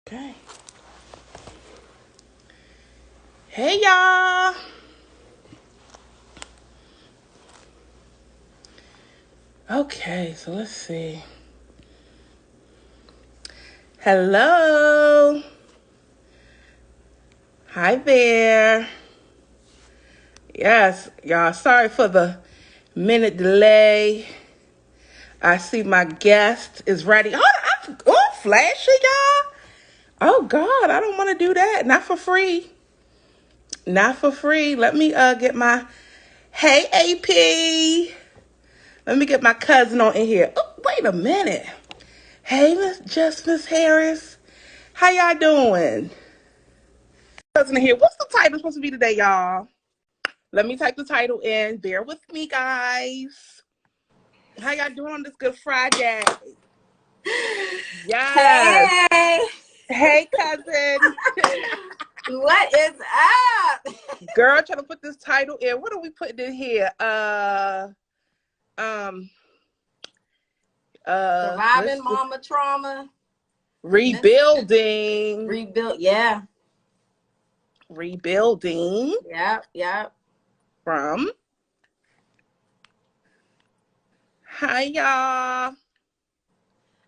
Okay. Hey y'all. Okay, so let's see. Hello. Hi there. Yes, y'all. Sorry for the minute delay. I see my guest is ready. Oh, flashy, y'all. Oh God, I don't want to do that. Not for free. Not for free. Let me get my hey AP. Let me get my cousin on in here. Oh, wait a minute. Hey, Miss Harris. How y'all doing? Cousin in here. What's the title supposed to be today, y'all? Let me type the title in. Bear with me, guys. How y'all doing on this Good Friday? Yes. Hey, Hey, cousin. what is up? Girl, trying to put this title in. What are we putting in here? Um, Surviving let's mama trauma. rebuilding. Rebuild. Yeah. Rebuilding Yep. from. Hi, y'all.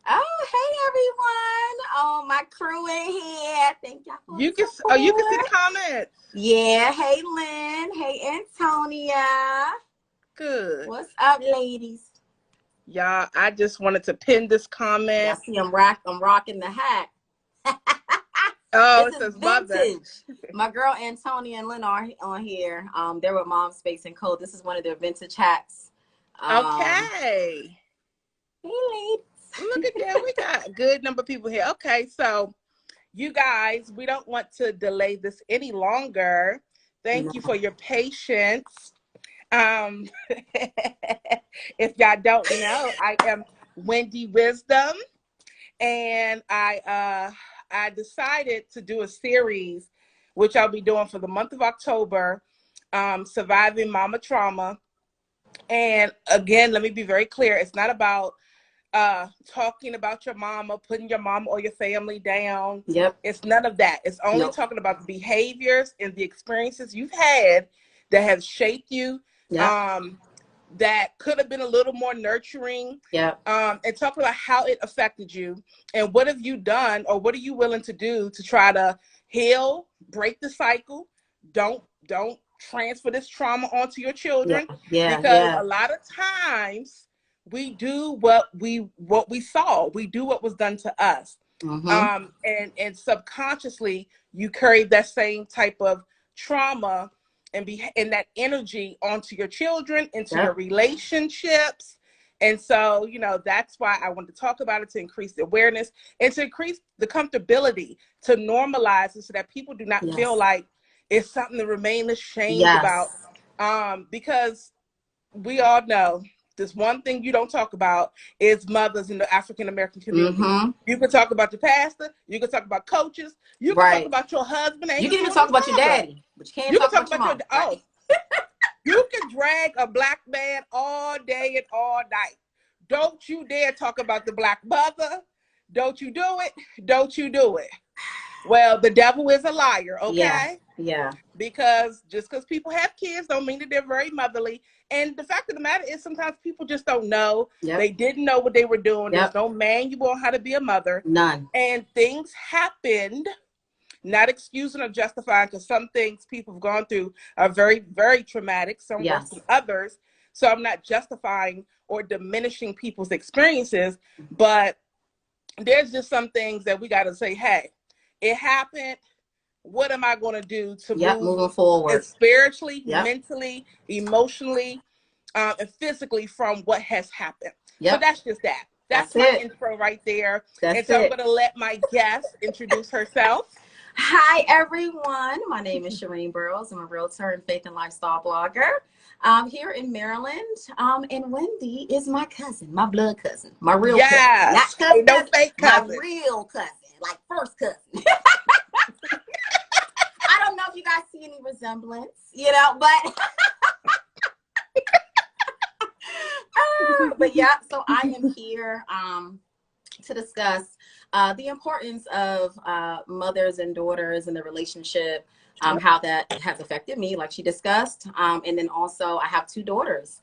Oh, hey everyone. Oh, my crew in here. Thank y'all for the You can see the support. comments. Yeah. Hey, Lynn. Hey, Antonia. Good. What's up, ladies? Y'all, I just wanted to pin this Y'all comment. see I'm rocking the hat. Oh, This it is says mother. vintage. My girl Antonia and Lynn are on here. They're with Mom Space and Code. This is one of their vintage hats. Um, Okay. hey, ladies. Look at that. We got a good number of people here. Okay, so you guys, we don't want to delay this any longer. Thank you for your patience. Um, if y'all don't know, I am Wendy Wisdom, and I decided to do a series, which I'll be doing for the month of October, surviving mama trauma. And again, let me be very clear: it's not about talking about your mama, putting your mama or your family down. Yep. It's none of that. It's only Nope. talking about the behaviors and the experiences you've had that have shaped you. Yep. Um, that could have been a little more nurturing. Yep. And talk about how it affected you and what have you done or what are you willing to do to try to heal, break the cycle. Don't transfer this trauma onto your Yeah. children, Yeah. because Yeah. a lot of times we do what we saw. We do what was done to us. Mm-hmm. And subconsciously you carry that same type of trauma and be in that energy onto your children, into your Yep. relationships. And so, that's why I want to talk about it, to increase the awareness and to increase the comfortability, to normalize it so that people do not feel Yes. like it's something to remain ashamed about. Yes. Because we all know this one thing you don't talk about is mothers in the African American community. Mm-hmm. You can talk about your pastor, you can talk about coaches, you can talk Right. about your husband and You your can even talk children's about your father. daddy, but you can't You can talk talk about your about your mom. Right. you can drag a black man all day and all night. Don't you dare talk about the black mother. Don't you do it. Don't you do it. Well, the devil is a liar, Yeah. okay? Yeah. Because just because people have kids don't mean that they're very motherly. And the fact of the matter is sometimes people just don't know. Yep. They didn't know what they were doing. There's Yep. no manual on how to be a mother. None. And things happened, not excusing or justifying, because some things people have gone through are very, very traumatic, some worse than Yes. others. So I'm not justifying or diminishing people's experiences, but there's just some things that we got to say, hey, it happened. What am I going to do to Yep. move Moving forward. spiritually, Yep. mentally, emotionally, and physically from what has happened? So Yep. that's just that. That's That's my it. intro right there. And That's so I'm it. going to let my guest introduce herself. Hi, everyone. My name is Shireen Burrows. I'm a realtor and faith and lifestyle blogger. I'm here in Maryland. And Wendy is my cousin, my blood cousin, my real cousin. Yes. Not cousin, Ain't no cousin, fake my cousin. real cousin, like first cousin. I don't know if you guys see any resemblance, but but yeah, so I am here to discuss the importance of mothers and daughters and the relationship, Yep. how that has affected me, like she discussed. And then also, I have two daughters.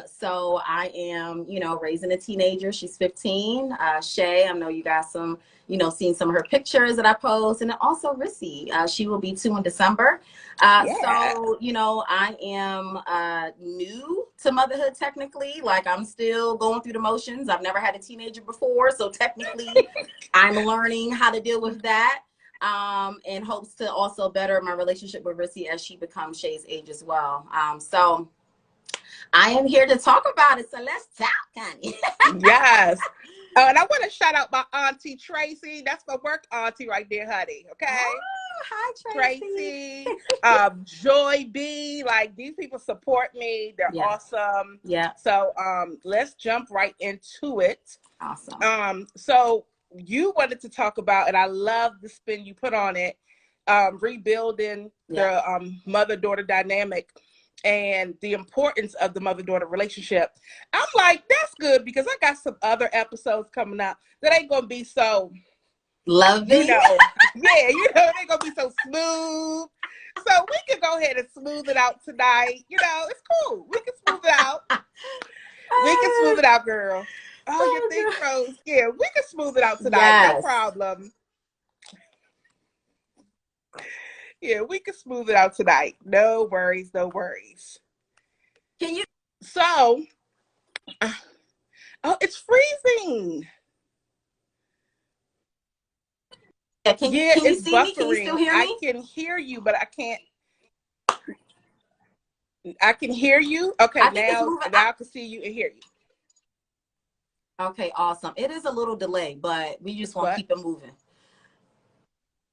So I am, raising a teenager. She's 15. Shay, I know you guys seen some of her pictures that I post. And then also Rissy. She will be 2 in December. Yeah. I am new to motherhood technically. Like, I'm still going through the motions. I've never had a teenager before. So technically, I'm learning how to deal with that. And hopes to also better my relationship with Rissy as she becomes Shay's age as well. So I am here to talk about it. So let's talk, honey. Yes. Oh, and I want to shout out my auntie Tracy. That's my work auntie right there, honey. Okay. Oh, hi, Tracy. Tracy, Joy B. Like, these people support me. They're Yeah. awesome. Yeah. So let's jump right into it. Awesome. So you wanted to talk about, and I love the spin you put on it, rebuilding the mother-daughter dynamic and the importance of the mother-daughter relationship. I'm like, that's good, because I got some other episodes coming up that ain't gonna be so loving. They're gonna be so smooth. So we can go ahead and smooth it out tonight. It's cool. We can smooth it out. We can smooth it out, girl. Oh, your thing froze. Yeah, we can smooth it out tonight. Yes. No problem. Yeah, we can smooth it out tonight. No worries, no worries. Can you? So, it's freezing. Yeah, can you see buffering. me? Can you still hear me? I can hear you, but I can't. I can hear you. Okay, now I can see you and hear you. Okay, awesome. It is a little delay, but we just want to keep it moving.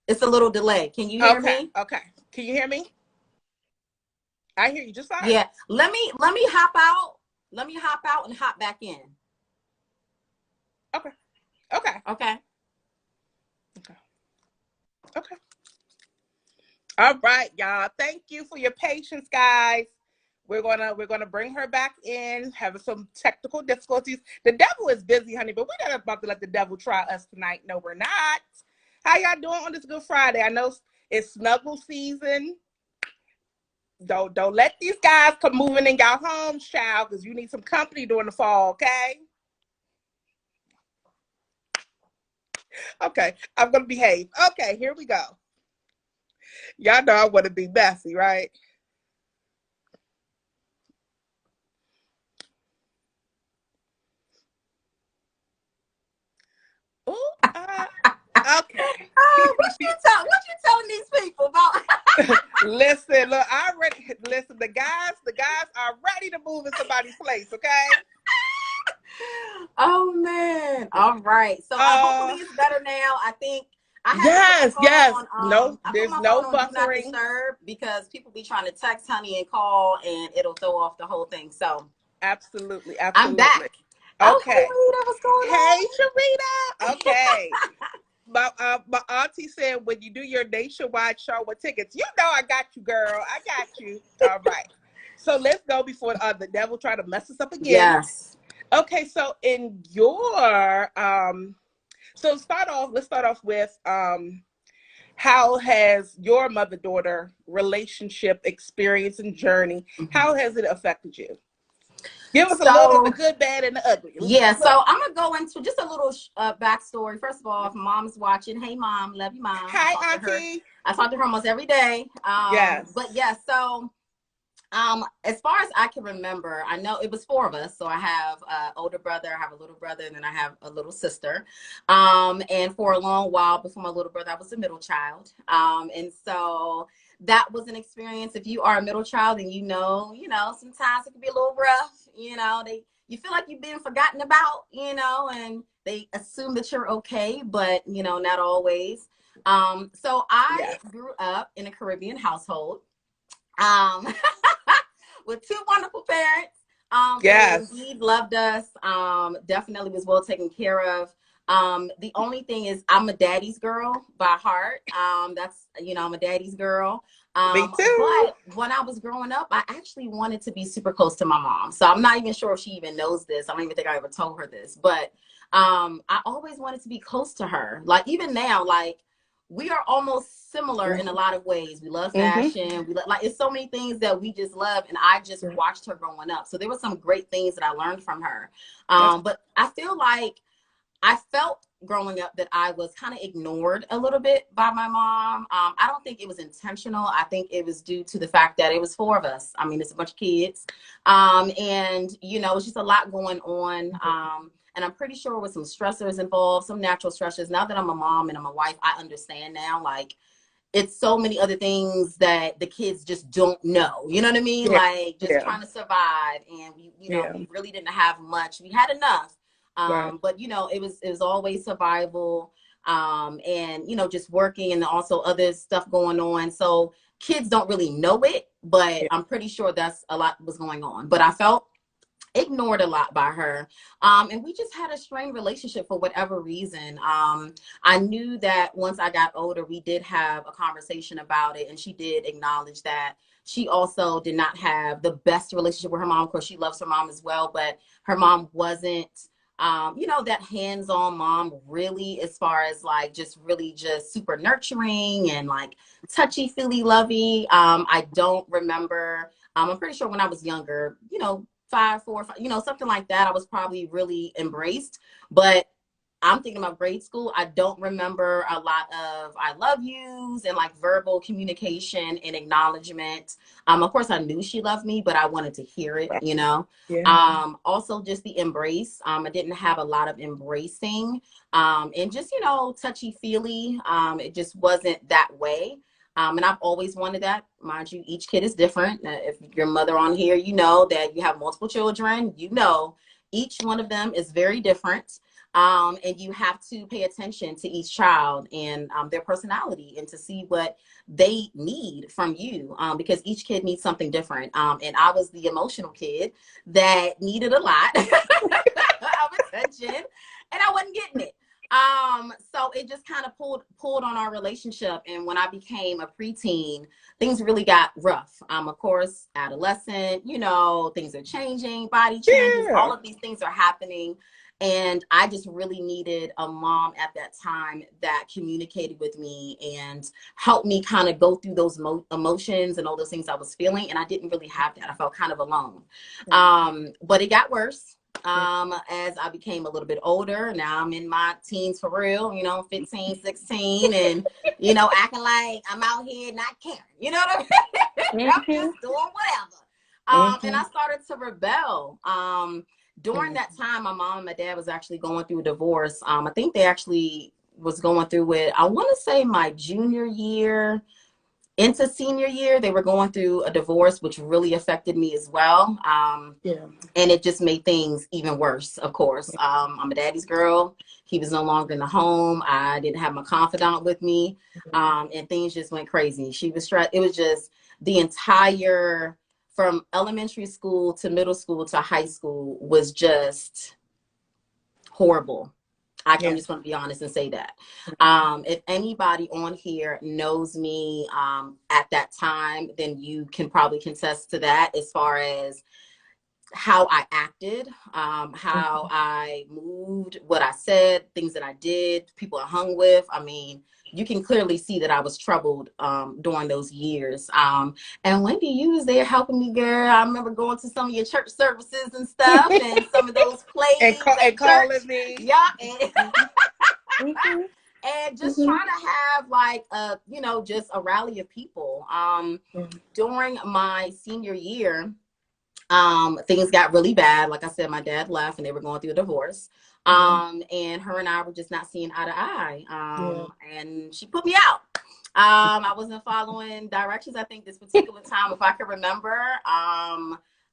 It's a little delay. Can you hear me? Okay. Can you hear me? I hear you just fine. Yeah. Let me hop out. Let me hop out and hop back in. Okay. All right, y'all. Thank you for your patience, guys. We're gonna bring her back in, having some technical difficulties. The devil is busy, honey, but we're not about to let the devil try us tonight. No, we're not. How y'all doing on this Good Friday? I know it's snuggle season. Don't let these guys come moving in y'all homes, child, because you need some company during the fall, okay? Okay, I'm gonna behave. Okay, here we go. Y'all know I want to be messy, right? Oh, okay. What you telling these people about? Listen, look, the guys are ready to move in somebody's place, okay? Oh man. All right. So hopefully it's better now. I think I have yes. No, there's no buffering. Do not disturb, because people be trying to text, honey, and call, and it'll throw off the whole thing. So absolutely. I'm back. Okay. Oh, hey, Sharita. Okay. My auntie said, when you do your nationwide show with tickets, I got you, girl. I got you. All right. So let's go before the devil try to mess us up again. Yes. Okay. So in your let's start off with how has your mother-daughter relationship experience and journey, how has it affected you? Give us a little of the good, bad, and the ugly. So I'm going to go into just a little backstory. First of all, if mom's watching, hey, mom, love you, mom. Hi, auntie. I talk to her almost every day. Yes. But so as far as I can remember, I know it was 4 of us. So I have an older brother, I have a little brother, and then I have a little sister. And for a long while before my little brother, I was the middle child. And so that was an experience. If you are a middle child, and sometimes it can be a little rough. You feel like you're being forgotten about, and they assume that you're okay, but not always. So I grew up in a Caribbean household. With 2 wonderful parents. Yes. Who indeed loved us. Definitely was well taken care of. The only thing is, I'm a daddy's girl by heart. That's, I'm a daddy's girl. Me too. But when I was growing up, I actually wanted to be super close to my mom. So I'm not even sure if she even knows this. I don't even think I ever told her this. But I always wanted to be close to her. Like even now, like we are almost similar in a lot of ways. We love fashion. We like it's so many things that we just love. And I just watched her growing up. So there were some great things that I learned from her. But I feel like I felt growing up that I was kind of ignored a little bit by my mom. I don't think it was intentional. I think it was due to the fact that it was four of us. I mean, it's a bunch of kids. And, you know, it's just a lot going on. And I'm pretty sure with some stressors involved, some natural stressors. Now that I'm a mom and I'm a wife, I understand now, like, it's so many other things that the kids just don't know. You know what I mean? Like just trying to survive. And we, you know, we really didn't have much. We had enough. But you know, it was always survival. And you know, just working and also other stuff going on. So kids don't really know it, but I'm pretty sure that's a lot was going on. But I felt ignored a lot by her. And we just had a strained relationship for whatever reason. I knew that once I got older, we did have a conversation about it. And she did acknowledge that she also did not have the best relationship with her mom. Of course, she loves her mom as well, but her mom wasn't, you know, that hands-on mom really, as far as like just really just super nurturing and like touchy-feely lovey. I don't remember. I'm pretty sure when I was younger, you know, 5, 4, 5, you know, something like that, I was probably really embraced. But I'm thinking about grade school. I don't remember a lot of I love yous and like verbal communication and acknowledgement. Of course, I knew she loved me, but I wanted to hear it, you know. Also just the embrace. I didn't have a lot of embracing and just, you know, touchy feely. It just wasn't that way. And I've always wanted that. Mind you, each kid is different. If your mother on here, you know that you have multiple children, you know, each one of them is very different. And you have to pay attention to each child and their personality and to see what they need from you because each kid needs something different. And I was the emotional kid that needed a lot of attention and I wasn't getting it. So it just kind of pulled on our relationship. And when I became a preteen, things really got rough. Of course, adolescent, you know, things are changing, body changes, all of these things are happening. And I just really needed a mom at that time that communicated with me and helped me kind of go through those emotions and all those things I was feeling. And I didn't really have that. I felt kind of alone. But it got worse. As I became a little bit older. Now I'm in my teens for real, you know, 15, 16, and, you know, acting like I'm out here not caring. You know what I mean? I'm just doing whatever. And I started to rebel. During that time, my mom and my dad was actually going through a divorce. I think they actually was going through it. I want to say my junior year into senior year, they were going through a divorce, which really affected me as well. And it just made things even worse, of course. I'm a daddy's girl. He was no longer in the home. I didn't have my confidant with me. And things just went crazy. She was stressed. It was just the entire, from elementary school to middle school to high school was just horrible. I'm just going to be honest and say that. If anybody on here knows me at that time, then you can probably contest to that as far as how I acted, how I moved, what I said, things that I did, people I hung with. I mean, you can clearly see that I was troubled during those years. And Wendy, you was there helping me, girl. I remember going to some of your church services and stuff and some of those plays and calling me. Yeah. And just trying to have like a, you know, just a rally of people. During my senior year, things got really bad. Like I said, my dad left and they were going through a divorce. And her and I were just not seeing eye to eye. And she put me out. I wasn't following directions. I think this particular time, if I can remember,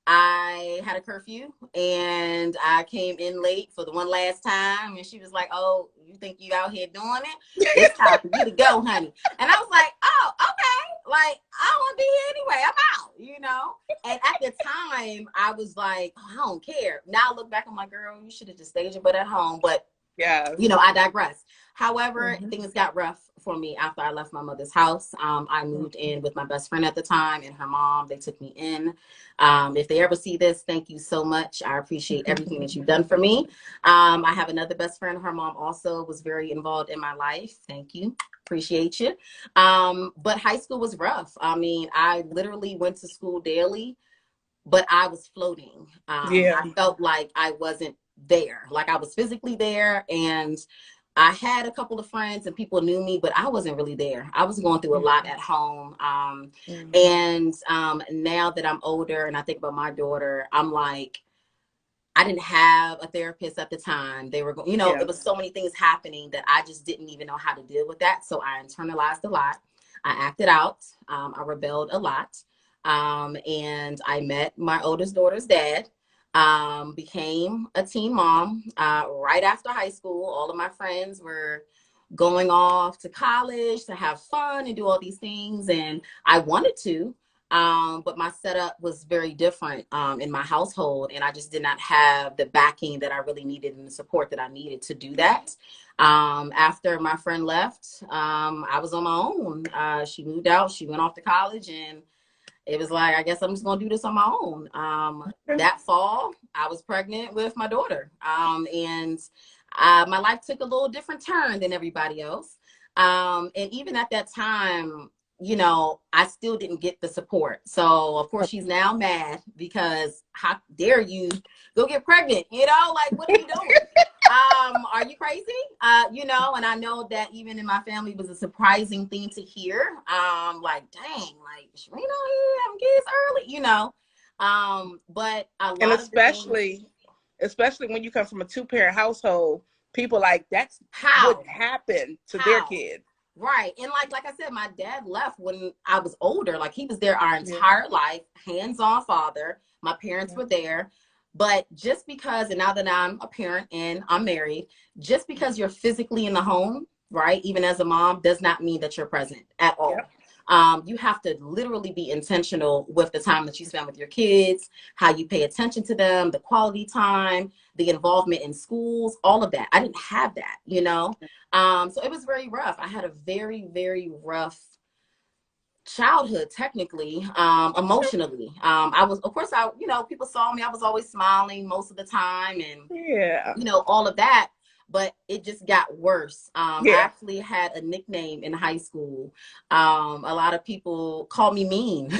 I had a curfew and I came in late for the one last time. And she was like, "Oh, you think you out here doing it? It's time for you to go, honey." And I was like, "Oh, okay. Like, I don't want to be here anyway. I'm out, you know?" And at the time, I was like, "Oh, I don't care." Now I look back, I'm like, "Girl, you should have just stayed your butt at home." But Yes. You know, I digress. However, Mm-hmm. things got rough for me after I left my mother's house. I moved in with my best friend at the time and her mom. They took me in. If they ever see this, thank you so much. I appreciate everything that you've done for me. I have another best friend. Her mom also was very involved in my life. Thank you. Appreciate you. But high school was rough. I mean, I literally went to school daily, but I was floating. Yeah. I felt like I wasn't there, like I was physically there, and I had a couple of friends and people knew me, but I wasn't really there. I was going through a lot at home. Mm-hmm. And now that I'm older and I think about my daughter, I'm like, I didn't have a therapist at the time. They were, you know, Yeah. it was so many things happening that I just didn't even know how to deal with that. So I internalized a lot. I acted out. I rebelled a lot. And I met my oldest daughter's dad, became a teen mom right after high school. All of my friends were going off to college to have fun and do all these things. And I wanted to, but my setup was very different in my household, and I just did not have the backing that I really needed and the support that I needed to do that. After my friend left, I was on my own. She moved out, she went off to college, and it was like, I guess I'm just gonna do this on my own. That fall, I was pregnant with my daughter, and my life took a little different turn than everybody else. And even at that time, you know, I still didn't get the support. So of course she's now mad because how dare you go get pregnant? You know, like what are you doing? Are you crazy? You know, and I know that even in my family was a surprising thing to hear. Like, dang, like Sharina here having kids early, you know. But a And lot of the things, especially when you come from a two-parent household, people like that's what how, happened to their how, kid. right. And like I said, my dad left when I was older. Like he was there our Yeah. entire life, hands-on father. My parents Yeah. were there. But just because, and now that I'm a parent and I'm married, just because you're physically in the home, right, even as a mom, does not mean that you're present at all. Yep. You have to literally be intentional with the time that you spend with your kids, how you pay attention to them, the quality time, the involvement in schools, all of that. I didn't have that, you know? So it was very rough. I had a very, very rough childhood, technically, emotionally. I was, of course, you know, people saw me, I was always smiling most of the time and, Yeah. you know, all of that. But it just got worse. I Yeah. actually had a nickname in high school. A lot of people called me mean.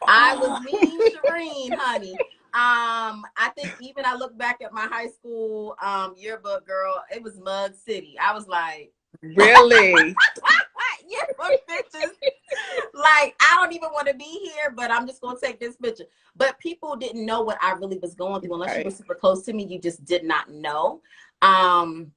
I was Oh, mean Shireen, honey. I think even I look back at my high school yearbook, girl, it was Mug City. I was like, really? yearbook pictures. Like, I don't even want to be here, but I'm just gonna take this picture. But people didn't know what I really was going through unless you were Right. super close to me. You just did not know. Um,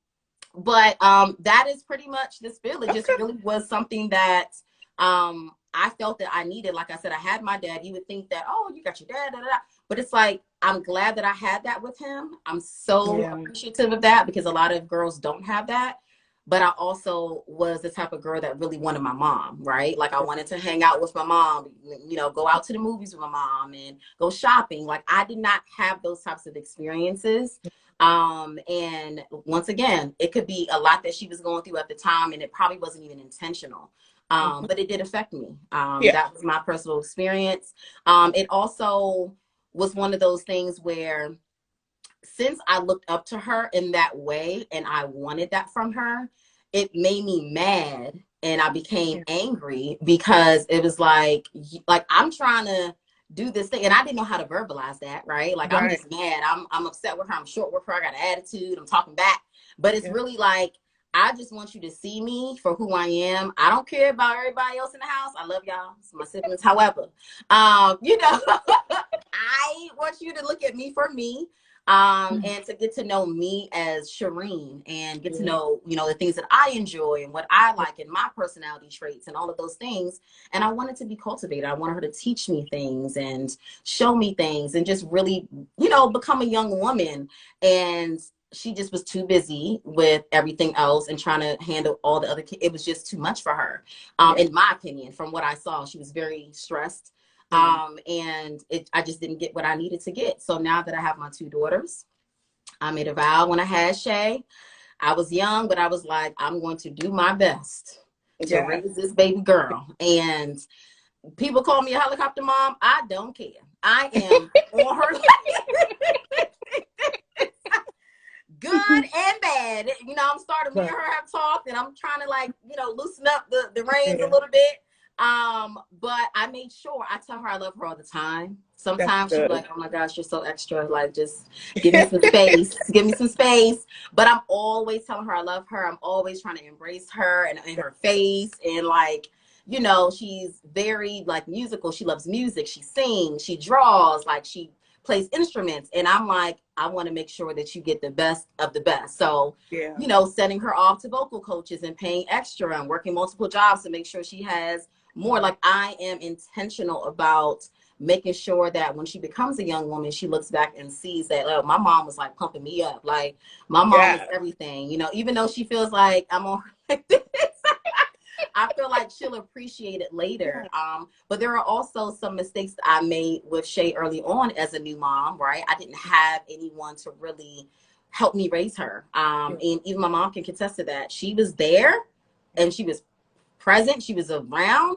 but that is pretty much this feel. It just Okay. really was something that I felt that I needed. Like I said, I had my dad. You would think that, oh, you got your dad, da, da, da. But it's like, I'm glad that I had that with him. I'm so Yeah. appreciative of that because a lot of girls don't have that. But I also was the type of girl that really wanted my mom, right? Like I wanted to hang out with my mom, you know, go out to the movies with my mom and go shopping. Like I did not have those types of experiences. And once again, it could be a lot that she was going through at the time, and it probably wasn't even intentional. Mhm. But it did affect me. Yeah. That was my personal experience. It also was one of those things where since I looked up to her in that way and I wanted that from her, it made me mad and I became Yeah. angry because it was like I'm trying to do this thing and I didn't know how to verbalize that, right? Like I'm Right. just mad. I'm upset with her. I'm short with her. I got an attitude. I'm talking back. But it's Yeah. really like I just want you to see me for who I am. I don't care about everybody else in the house. I love y'all. It's my siblings. However, you know, I want you to look at me for me, and to get to know me as Shireen and get to Yeah. know, you know, the things that I enjoy and what I like and my personality traits and all of those things. And I wanted to be cultivated. I wanted her to teach me things and show me things and just really, you know, become a young woman. And she just was too busy with everything else and trying to handle all the other kids. It was just too much for her, Yeah. in my opinion. From what I saw, she was very stressed, Yeah. and I just didn't get what I needed to get. So now that I have my two daughters, I made a vow when I had Shay. I was young, but I was like, I'm going to do my best to Yeah. raise this baby girl. And people call me a helicopter mom. I don't care. I am on her good and bad. You know, I'm starting, me and her have talked, and I'm trying to, like, you know, loosen up the reins a little bit. But I made sure I tell her I love her all the time. Sometimes she's like, oh my gosh, you're so extra. Like, just give me some space. Give me some space. But I'm always telling her I love her. I'm always trying to embrace her and in her face. And, like, you know, she's very, like, musical. She loves music. She sings. She draws. Like, she plays instruments. And I'm like, I want to make sure that you get the best of the best. So, Yeah. you know, sending her off to vocal coaches and paying extra and working multiple jobs to make sure she has more. Like, I am intentional about making sure that when she becomes a young woman, she looks back and sees that, oh, my mom was like pumping me up. Like, my mom was everything, you know, even though she feels like I'm on her like this. I feel like she'll appreciate it later. But there are also some mistakes that I made with Shay early on as a new mom, right? I didn't have anyone to really help me raise her. And even my mom can contest to that. She was there and she was present. She was around.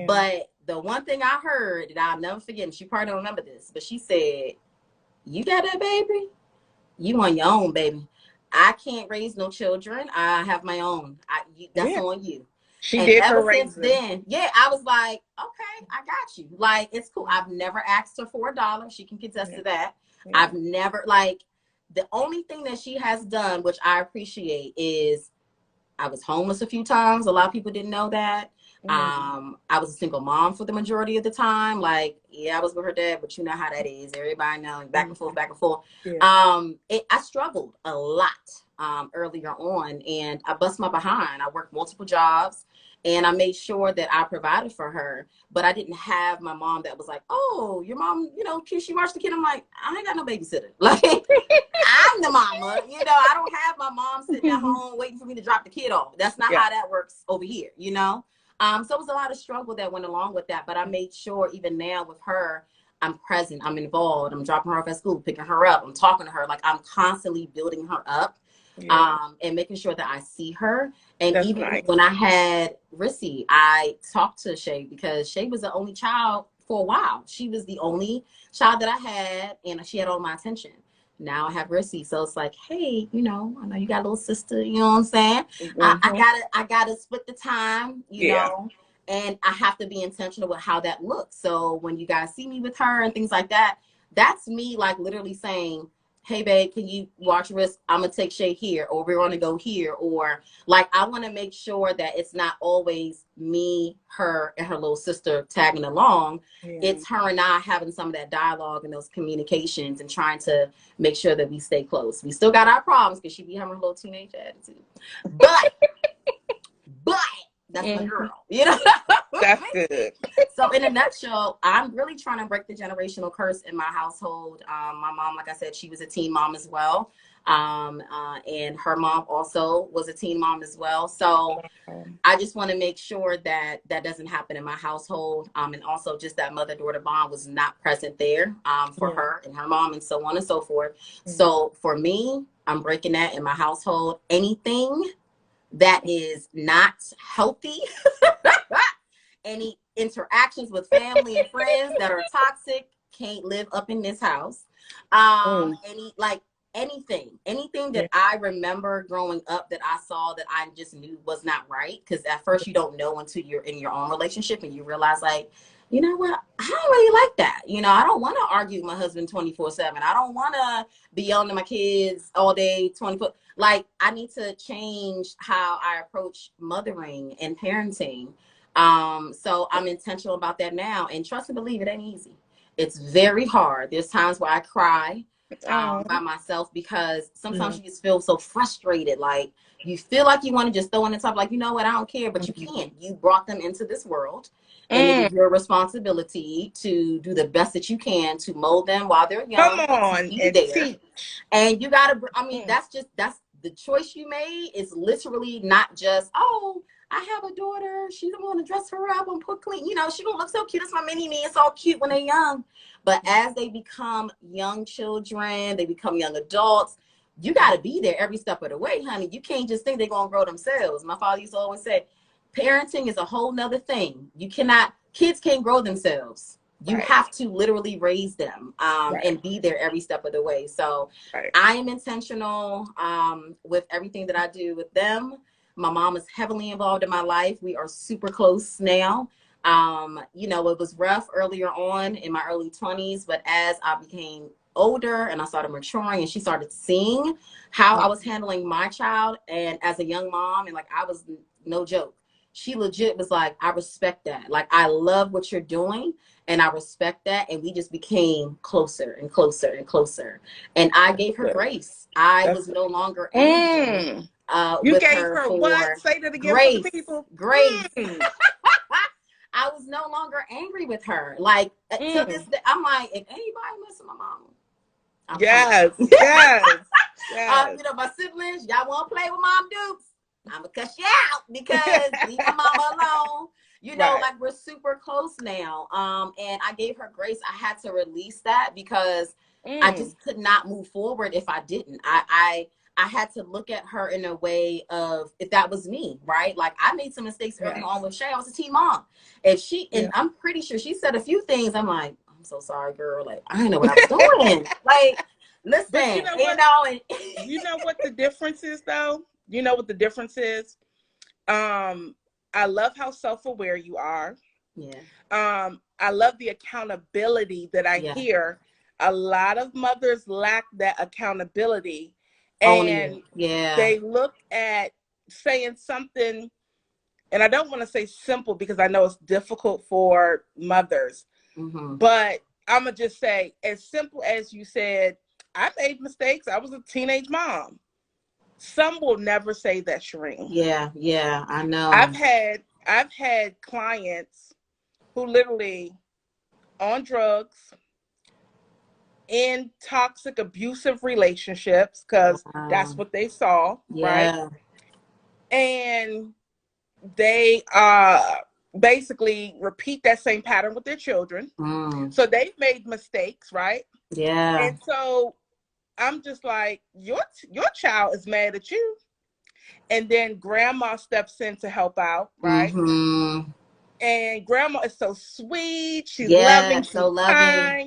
But the one thing I heard that I'll never forget, and she probably don't remember this, but she said, you got that baby? You on your own, baby. I can't raise no children. I have my own. That's on you. She And did ever her since raising. then, I was like, okay, I got you. Like, it's cool. I've never asked her for $1. She can contest to that. I've never, like, the only thing that she has done, which I appreciate, is I was homeless a few times. A lot of people didn't know that. I was a single mom for the majority of the time. Like, I was with her dad, but you know how that is. Everybody knows, back and forth, back and forth. I struggled a lot earlier on, and I bust my behind. I worked multiple jobs, and I made sure that I provided for her. But I didn't have my mom that was like, oh, your mom, you know, can she watch the kid? I'm like, I ain't got no babysitter. Like, I'm the mama. You know, I don't have my mom sitting at home waiting for me to drop the kid off. That's not how that works over here, you know? So it was a lot of struggle that went along with that. But I made sure even now with her, I'm present, I'm involved, I'm dropping her off at school, picking her up, I'm talking to her. Like, I'm constantly building her up and making sure that I see her. And That's even nice. when I had Rissy, I talked to Shay because Shay was the only child for a while. She was the only child that I had, and she had all my attention. Now I have Rissy, so it's like, hey, you know, I know you got a little sister, you know what I'm saying? I gotta split the time, you know, and I have to be intentional with how that looks. So when you guys see me with her and things like that, that's me, like, literally saying, hey babe, can you watch Risk? I'm gonna take Shay here, or we're gonna go here, or, like, I want to make sure that it's not always me, her, and her little sister tagging along. It's her and I having some of that dialogue and those communications and trying to make sure that we stay close. We still got our problems because she be having a little teenage attitude, but that's my girl, you know. That's good. So in a nutshell, I'm really trying to break the generational curse in my household. My mom, like I said, she was a teen mom as well. And her mom also was a teen mom as well. So I just want to make sure that that doesn't happen in my household. And also just that mother-daughter bond was not present there for her and her mom and so on and so forth. So for me, I'm breaking that in my household. Anything that is not healthy, any interactions with family and friends that are toxic, can't live up in this house. Anything that I remember growing up that I saw that I just knew was not right. Because at first you don't know until you're in your own relationship and you realize, like, you know what, I don't really like that. You know, I don't want to argue with my husband 24/7. I don't want to be yelling at my kids all day 24. Like, I need to change how I approach mothering and parenting. So I'm intentional about that now, and trust and believe, it ain't easy. It's very hard. There's times where I cry by myself because sometimes you just feel so frustrated. Like, you feel like you want to just throw in the top, like, you know what, I don't care, but you can't. You brought them into this world, and it is your responsibility to do the best that you can to mold them while they're young. Come on, be there. And you gotta, I mean, that's the choice you made. Is literally not just, oh, I have a daughter, she's gonna dress her up and put clean, you know, she gonna look so cute. It's my mini me. It's all cute when they're young. But as they become young children, they become young adults, you got to be there every step of the way, honey. You can't just think they're going to grow themselves. My father used to always say, parenting is a whole nother thing. Kids can't grow themselves. You Right. have to literally raise them Right. and be there every step of the way. So Right. I am intentional with everything that I do with them. My mom is heavily involved in my life. We are super close now. It was rough earlier on in my early 20s, but as I became older and I started maturing and she started seeing how I was handling my child and as a young mom, and like I was no joke. She legit was like, I respect that. Like, I love what you're doing and I respect that. And we just became closer and closer and closer. And I gave her grace. I was no longer angry You with gave her her what? for Say that again for the grace. people. Grace. I was no longer angry with her. Like, to this day, I'm like, if anybody messing with my mama, I'm yes. Yes. My siblings, y'all want to play with Mom Dukes? I'm going to cuss you out because leave my mama alone. Right. Like we're super close now. And I gave her grace. I had to release that because I just could not move forward if I didn't. I had to look at her in a way of if that was me, right? Like I made some mistakes early on with Shay. I was a teen mom. And I'm pretty sure she said a few things. I'm like, I'm so sorry, girl. Like, I didn't know what I was doing. Like, listen, but you know what? You know what the difference is, though? You know what the difference is? I love how self-aware you are. Yeah. I love the accountability that I hear. A lot of mothers lack that accountability. And they look at saying something, and I don't want to say simple because I know it's difficult for mothers, but I'm going to just say as simple as you said, I made mistakes. I was a teenage mom. Some will never say that, Shireen. Yeah, I know. I've had clients who literally on drugs, in toxic, abusive relationships, because that's what they saw, right? And they basically repeat that same pattern with their children. So they've made mistakes, right? Yeah. And so I'm just like, your child is mad at you. And then grandma steps in to help out, right? And grandma is so sweet. She's loving. She's so kind.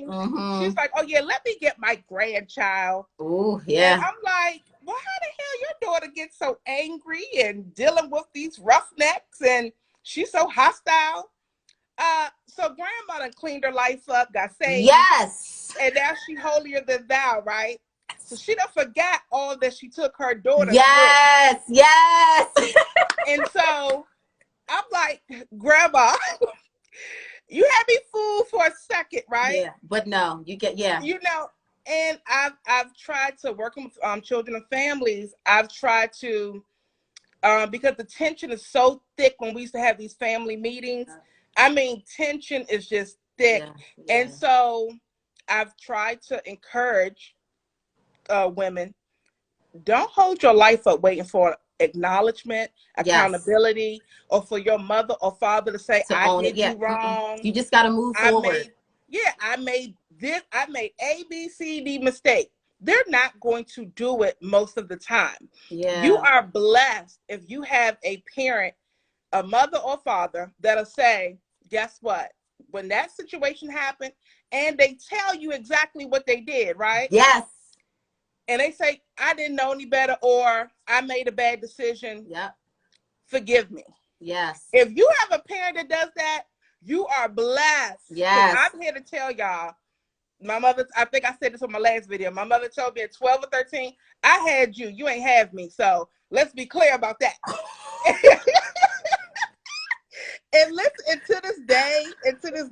She's like, oh, yeah, let me get my grandchild. Oh, yeah. And I'm like, well, how the hell your daughter gets so angry and dealing with these roughnecks and she's so hostile? So grandma done cleaned her life up, got saved. Yes. And now she holier than thou, right? So she done forgot all that she took her daughter through. Yes. And so I'm like, grandma, you had me fooled for a second, right? Yeah, but no, you get, and I've tried to work with children and families. I've tried to, because the tension is so thick when we used to have these family meetings. I mean, tension is just thick. And so I've tried to encourage women, don't hold your life up waiting for acknowledgement, accountability, or for your mother or father to say, I did you wrong. You just got to move forward. I made A, B, C, D mistake. They're not going to do it most of the time. You are blessed if you have a parent, a mother or father that'll say, guess what? When that situation happened, and they tell you exactly what they did, right? Yes. And they say, I didn't know any better, or I made a bad decision. Yep. Forgive me. Yes. If you have a parent that does that, you are blessed. Yes. I'm here to tell y'all, my mother, I think I said this on my last video. My mother told me at 12 or 13, I had you. You ain't have me. So let's be clear about that. And listen, and to this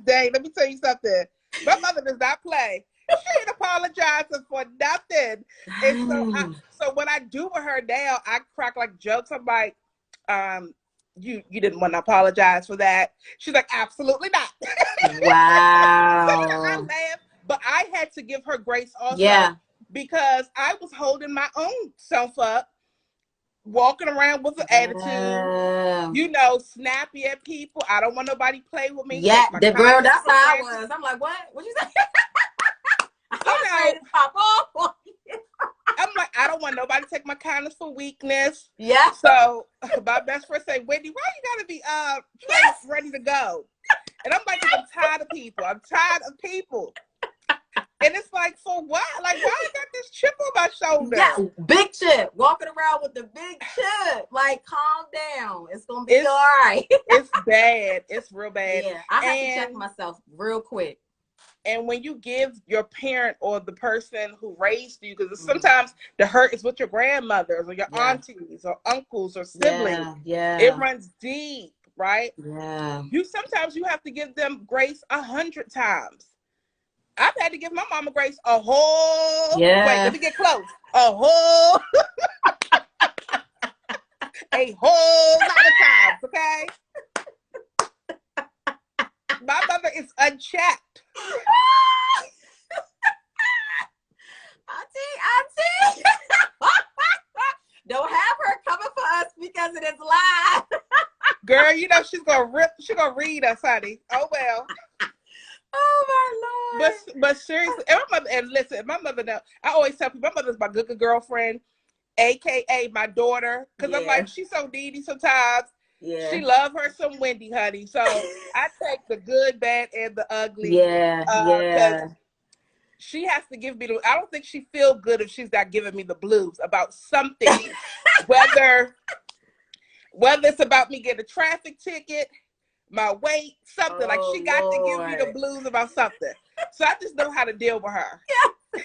day, let me tell you something. My mother does not play. She ain't apologizing for nothing. And so when I do with her now, I crack like jokes. I'm like, you didn't want to apologize for that. She's like, absolutely not. Wow. So I laugh, but I had to give her grace also because I was holding my own self up, walking around with an attitude, snappy at people. I don't want nobody play with me. Yeah, the girl, that's how I was. I'm like, what? What you say? I'm ready to pop off. I'm like, I don't want nobody to take my kindness for weakness. Yeah. So my best friend say, Wendy, why you gotta be trained, ready to go? And I'm like, I'm tired of people. I'm tired of people. And it's like, for what? Like, why I got this chip on my shoulder? Yeah, big chip. Walking around with the big chip. Like, calm down. It's gonna be all right. It's bad. It's real bad. Yeah, I have to check myself real quick. And when you give your parent or the person who raised you, because sometimes the hurt is with your grandmothers or your aunties or uncles or siblings. Yeah. It runs deep, right? Yeah. Sometimes you have to give them grace 100 times. I've had to give my mama grace a whole. Wait, let me get close. A whole lot of times, okay? My mother is unchecked. Auntie. Don't have her coming for us because it is live. Girl, you know she's gonna read us, honey. Oh well. Oh my Lord. But seriously, and listen, my mother now, I always tell people my mother's my good girlfriend, aka my daughter. Because I'm like, she's so needy sometimes. Yeah. She love her some Wendy, honey. So I take the good, bad, and the ugly. Yeah. She has to give me I don't think she feel good if she's not giving me the blues about something. whether it's about me getting a traffic ticket, my weight, something. Like she got to give me the blues about something. So I just know how to deal with her. Yeah.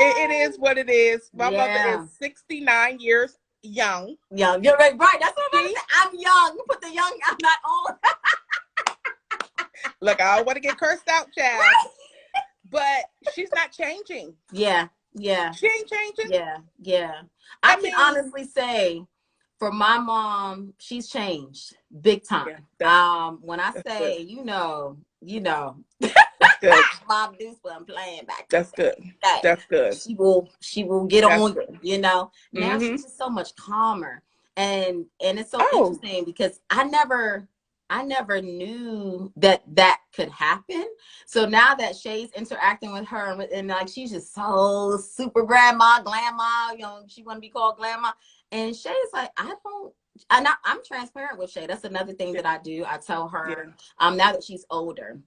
It is what it is. My mother is 69 years young. Young. You're right. That's what I'm saying. I'm young. You put the young, I'm not old. Look, I don't want to get cursed out, child. But she's not changing. Yeah. She ain't changing. Yeah. I can honestly say, for my mom, she's changed big time. When I say, good. you know. That's good. Mom Deuce, what I'm playing back. That's good. That's good. She will get on you, Now she's just so much calmer. And it's so interesting because I never knew that could happen. So now that Shay's interacting with her and like she's just so super grandma, she want to be called grandma. And Shay's like, I'm transparent with Shay. That's another thing that I do. I tell her now that she's older,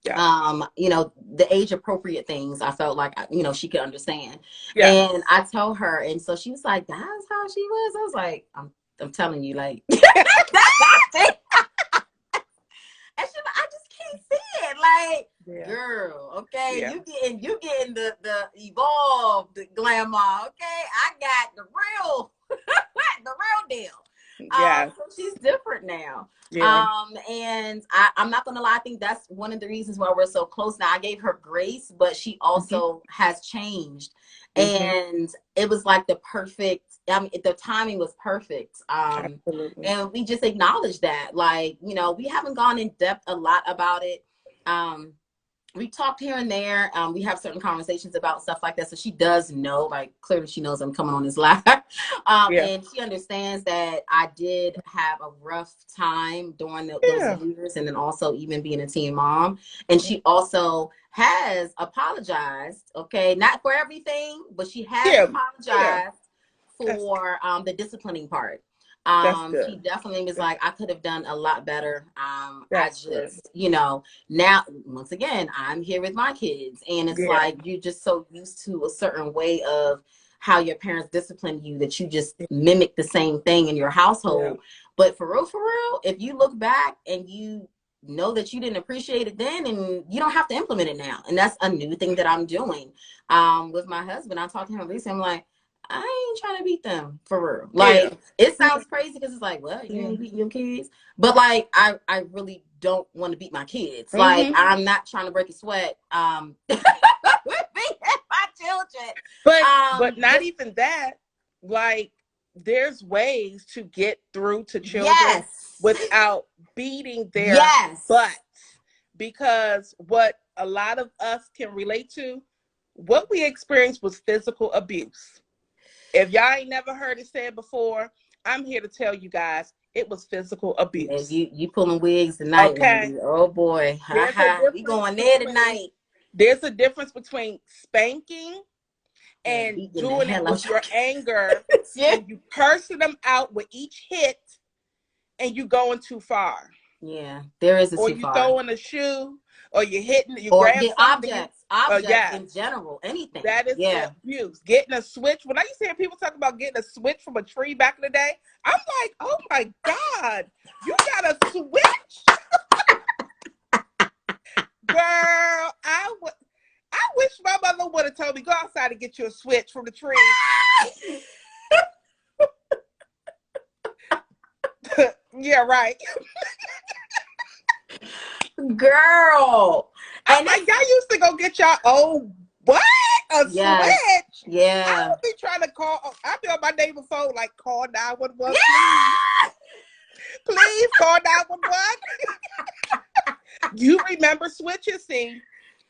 the age appropriate things I felt like she could understand. And I tell her, and so she was like, that's how she was. I was like, I'm telling you, like and she's like, I just can't see it. Like, girl, okay, you getting the evolved glamour, okay? I got the real the real deal. So she's different now. And I'm not gonna lie, I think that's one of the reasons why we're so close now. I gave her grace, but she also has changed. And it was like the timing was perfect. Absolutely. And we just acknowledged that, like, we haven't gone in depth a lot about it. We talked here and there. We have certain conversations about stuff like that. So she does know, like, clearly she knows I'm coming on this live. And she understands that I did have a rough time during those years. And then also even being a teen mom. And she also has apologized. Okay. Not for everything, but she has apologized for the disciplining part. She definitely was like, I could have done a lot better. I just, now once again, I'm here with my kids, and it's like you're just so used to a certain way of how your parents discipline you that you just mimic the same thing in your household. But for real, if you look back and you know that you didn't appreciate it then, and you don't have to implement it now. And that's a new thing that I'm doing. With my husband, I talked to him recently. I'm like, I ain't trying to beat them for real. Like, it sounds crazy because it's like, well, you ain't beating your kids. But like, I really don't want to beat my kids. Like, I'm not trying to break a sweat. With beating my children. But not even that. Like, there's ways to get through to children without beating their butts. Because what a lot of us can relate to, what we experienced was physical abuse. If y'all ain't never heard it said before, I'm here to tell you guys, it was physical abuse. You pulling wigs tonight, okay? Wendy. Oh boy, we going there tonight. There's a difference between spanking Yeah, and beating the doing it hell with out your your anger, kids. Yeah. and you cursing them out with each hit, and you going too far. Yeah, there is a Or too you far. throwing a shoe, or you Or grab get something, objects yes, in general, anything. that is Yeah. abuse. Getting a switch. When I used to hear people talk about getting a switch from a tree back in the day, I'm like, oh my God, you got a switch? Girl, I wish my mother would have told me, go outside and get you a switch from the tree. Yeah, right. Girl. I'm And like, y'all used to go get y'all old what? A yes. switch? I Yeah. would be trying to call. I'd be on my neighbor's phone, like, call 911, Yeah. please call 911. You remember switches? See,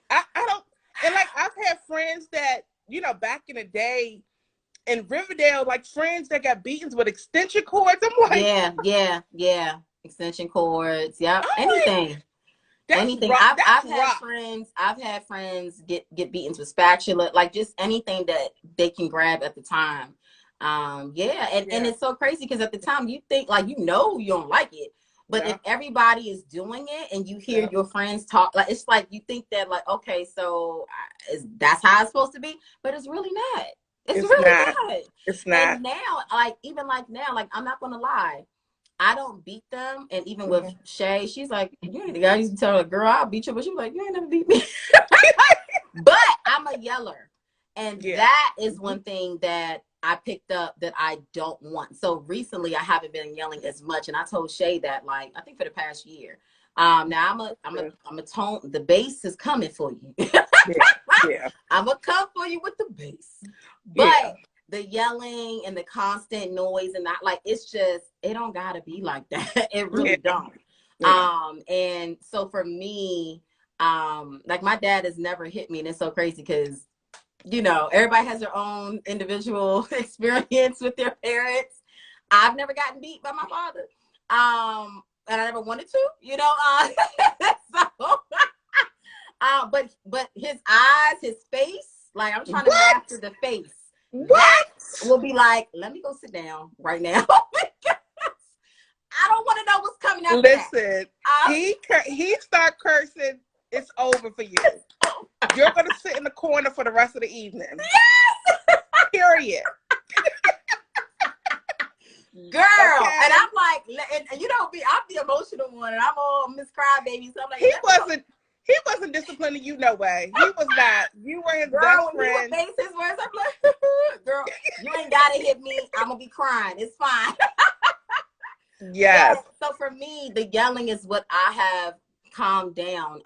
I don't, and like I've had friends that, back in the day in Riverdale, like friends that got beatings with extension cords. I'm like, Yeah. Extension cords. Yep. like, Anything. that's Anything. rough. I've That's had rough. friends get beaten with spatula, like just anything that they can grab at the time. Yeah, and it's so crazy because at the time you think like you don't like it, but if everybody is doing it and you hear your friends talk, like it's like you think that like okay, so that's how it's supposed to be, but it's really not. It's really not. not. It's not. And now, like even like now, like I'm not gonna lie. I don't beat them. And even with Shay, she's like, you ain't the guy used to tell her, girl, I'll beat you. But she's like, you ain't never beat me. But I'm a yeller. And that is one thing that I picked up that I don't want. So recently I haven't been yelling as much. And I told Shay that, like, I think for the past year. Now I'm a tone, the bass is coming for you. I'm gonna come for you with the bass. But the yelling and the constant noise and not like it's just it don't gotta be like that. It really don't. And so for me, like my dad has never hit me, and it's so crazy because everybody has their own individual experience with their parents. I've never gotten beat by my father. And I never wanted to, so but his eyes, his face, like I'm trying to master the face. That will be like, let me go sit down right now. I don't want to know what's coming out. Listen, he start cursing, it's over for you. You're gonna sit in the corner for the rest of the evening. Yes. Period. Girl, and I'm like, and I'm the emotional one, and I'm all Miss Crybaby. So I'm like, he wasn't disciplining you, no way. He was not. You were his best friend. He would face his words. I'm like, girl, you ain't gotta hit me. I'm gonna be crying. It's fine. Yes. So for me, the yelling is what I have calmed down.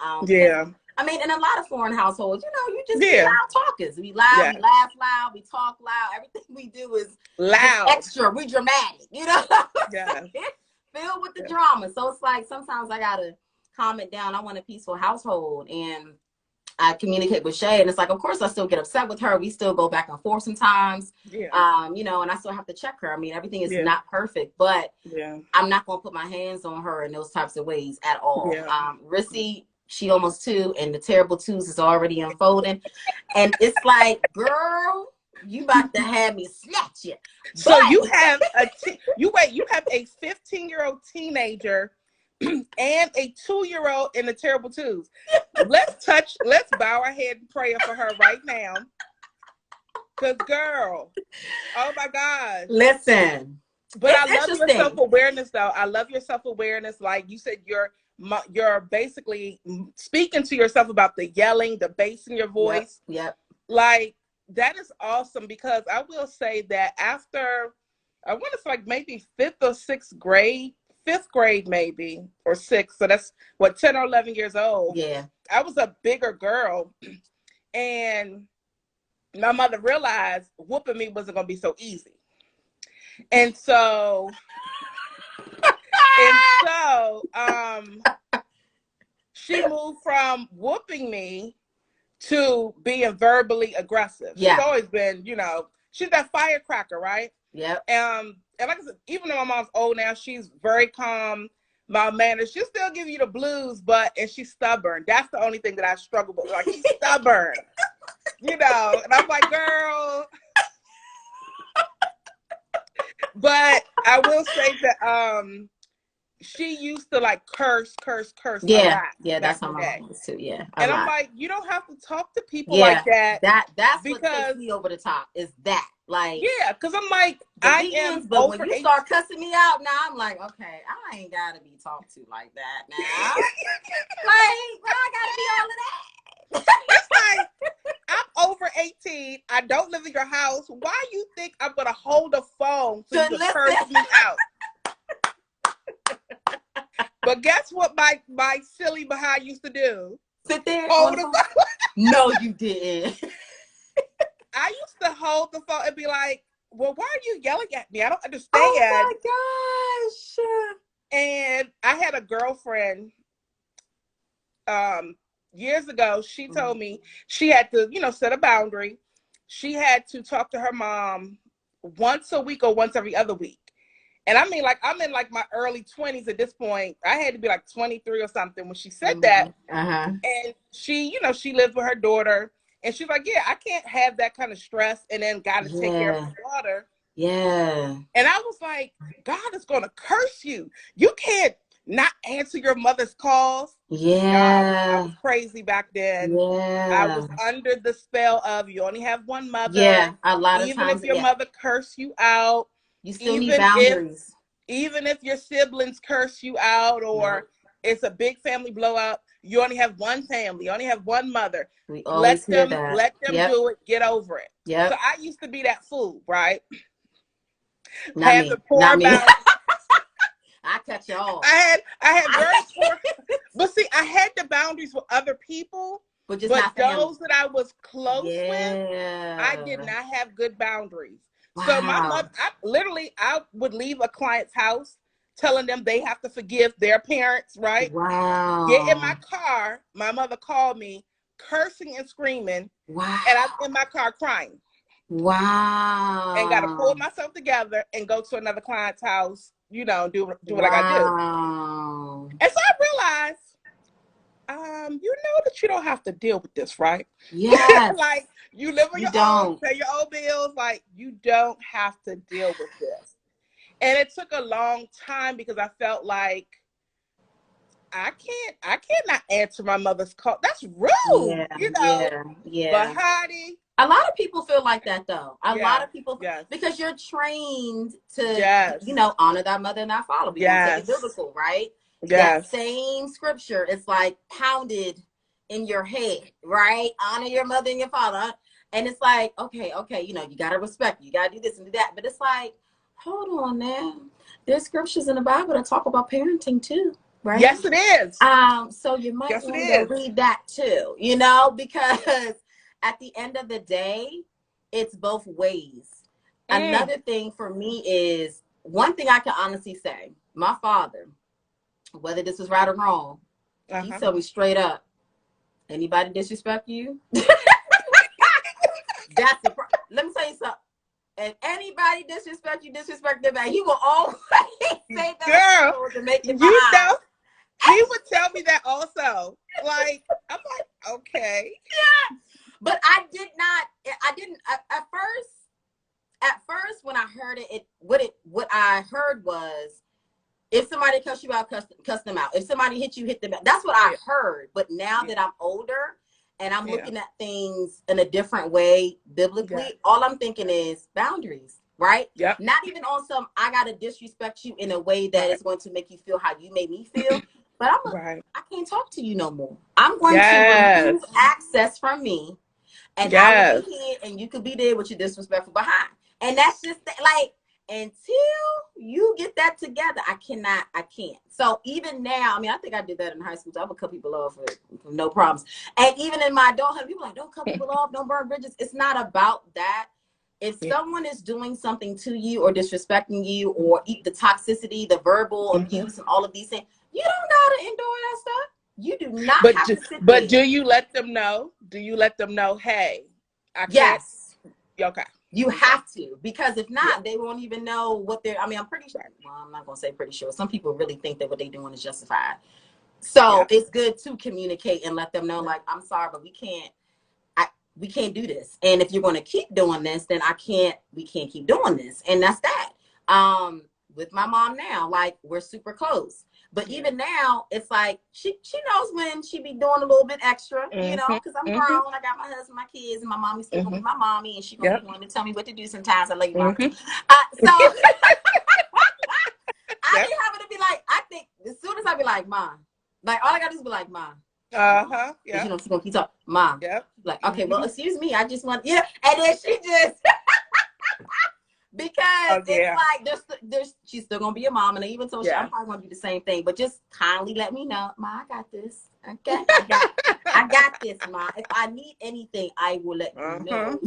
I mean, in a lot of foreign households, you just be loud talkers. We loud, we laugh loud, we talk loud. Everything we do is loud, extra. We dramatic, filled with the drama. So it's like sometimes I gotta calm it down. I want a peaceful household, and I communicate with Shay, and it's like, of course, I still get upset with her. We still go back and forth sometimes, and I still have to check her. I mean, everything is not perfect, but I'm not gonna put my hands on her in those types of ways at all. Rissy, she almost 2, and the terrible twos is already unfolding, and it's like, girl, you about to have me snatch you. So you have you have a 15-year-old teenager and a 2-year-old in the terrible twos. Let's bow our head and pray for her right now. Cause girl, oh my gosh. Listen. But I love your self-awareness though. I love your self-awareness. Like you said, you're basically speaking to yourself about the yelling, the bass in your voice. Yep. Like that is awesome, because I will say that after, I want to say like maybe 5th or 6th grade, 5th grade maybe, or 6th. So that's what, 10 or 11 years old. Yeah. I was a bigger girl, and my mother realized whooping me wasn't going to be so easy. And so, she moved from whooping me to being verbally aggressive. She's always been, she's that firecracker, right? Yep. And like I said, even though my mom's old now, she's very calm, my manners. She'll still give you the blues, and she's stubborn. That's the only thing that I struggle with. Like, she's stubborn, and I'm like, girl. But I will say that she used to like curse a lot. Yeah, that's how in the my day. mom was too. Yeah, And I'm lot. like, you don't have to talk to people like that. That's because, what takes me over the top is that. Like, yeah, because I'm like, I am but over when you 18. start cussing me out now, I'm like, okay, I ain't gotta be talked to like that now. Like, why I gotta be all of that? It's like, I'm over 18. I don't live in your house. Why you think I'm gonna hold a phone so you can curse me out? But guess what my silly behind used to do? Sit there. Hold the phone. No, you didn't. I used to hold the phone and be like, well, why are you yelling at me? I don't understand. Oh my gosh. And I had a girlfriend years ago. She told me she had to, set a boundary. She had to talk to her mom once a week or once every other week. And I mean, like, I'm in like my early 20s at this point. I had to be like 23 or something when she said that. And she, she lived with her daughter. And she's like, yeah, I can't have that kind of stress and then got to take care of her daughter. Yeah. And I was like, God is going to curse you. You can't not answer your mother's calls. Yeah. I was crazy back then. Yeah. I was under the spell of you only have one mother. Yeah, a lot of even times. Even if your mother curse you out. You still need boundaries. Even if your siblings curse you out or it's a big family blowout, you only have one family. You only have one mother. We always hear that. Let them do it. Get over it. Yeah. So I used to be that fool, right? Not me. I cut you off. I had very poor, but see, I had the boundaries with other people, but those that I was close with, I did not have good boundaries. Wow. So my mother, I would leave a client's house telling them they have to forgive their parents, right? Wow. Get in my car. My mother called me cursing and screaming. Wow. And I'm in my car crying. Wow. And got to pull myself together and go to another client's house, do what I got to do. And so I realized, that you don't have to deal with this, right? Yeah. Like, you live on your own, pay your own bills. Like, you don't have to deal with this. And it took a long time because I felt like I cannot answer my mother's call. That's rude, Yeah. But Heidi, a lot of people feel like that, though. A lot of people, because you're trained to, honor thy mother and thy father. We don't take it biblical, right? That same scripture is like pounded in your head, right? Honor your mother and your father. And it's like, okay, you got to respect, you got to do this and do that. But it's like, hold on now. There's scriptures in the Bible that talk about parenting too, right? Yes, it is. So you might want to read that too, because at the end of the day, it's both ways. Another thing for me is, one thing I can honestly say, my father, whether this is right or wrong, he told me straight up, anybody disrespect you? That's the problem. Let me tell you something. And anybody disrespect you, disrespect them back. He will always say that. Girl, to make it he would tell me that also. Like, I'm like, okay. Yeah. But I didn't, at first when I heard what I heard was, if somebody cuss you out, cuss them out. If somebody hit you, hit them out. That's what I heard. But now that I'm older and I'm looking at things in a different way biblically, all I'm thinking is boundaries, right? Yeah. Not even on some, I got to disrespect you in a way that is going to make you feel how you made me feel. But I can't talk to you no more. I'm going to remove access from me. And I will be here and you could be there with your disrespectful behind. And that's just like, until you get that together, I can't. So even now, I think I did that in high school. So I would cut people off for no problems. And even in my adulthood, people are like, don't cut people off, don't burn bridges. It's not about that. If someone is doing something to you or disrespecting you or the toxicity, the verbal abuse and all of these things, you don't know how to endure that stuff. You do not have to sit there. Do you let them know? Do you let them know, hey, I can't? Yes. Okay. You have to, because if not, they won't even know what they're, I mean, I'm pretty sure, well, I'm not going to say pretty sure. Some people really think that what they're doing is justified. So it's good to communicate and let them know, like, I'm sorry, but we can't do this. And if you're going to keep doing this, then we can't keep doing this. And that's that. With my mom now, like, we're super close. But even now, it's like she knows when she be doing a little bit extra, you know, because I'm grown. I got my husband, my kids, and my mommy's still gonna be my mommy, and she gonna be wanting to tell me what to do sometimes. I love you, mom. So I be having to be like, I think as soon as I be like, Mom, like all I gotta do is be like, Mom. Yeah. You know, she's gonna keep talking, Mom. Yep. Like, okay, well, excuse me, I just want, and then she just. Because it's like she's still gonna be a mom, and I even told her I'm probably gonna do the same thing. But just kindly let me know, Ma, I got this. Okay, I got this, Ma. If I need anything, I will let you know.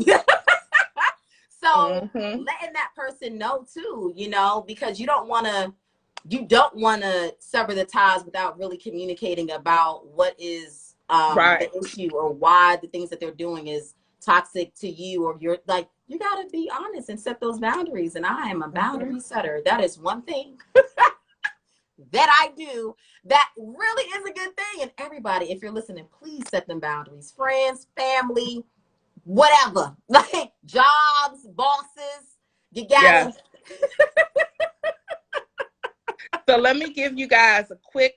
So letting that person know too, you know, because you don't want to sever the ties without really communicating about what is the issue or why the things that they're doing is toxic to you, or you're like, you got to be honest and set those boundaries. And I am a boundary setter. That is one thing that I do that really is a good thing. And everybody, if you're listening, please set them boundaries. Friends, family, whatever, like jobs, bosses, you gotta. So let me give you guys a quick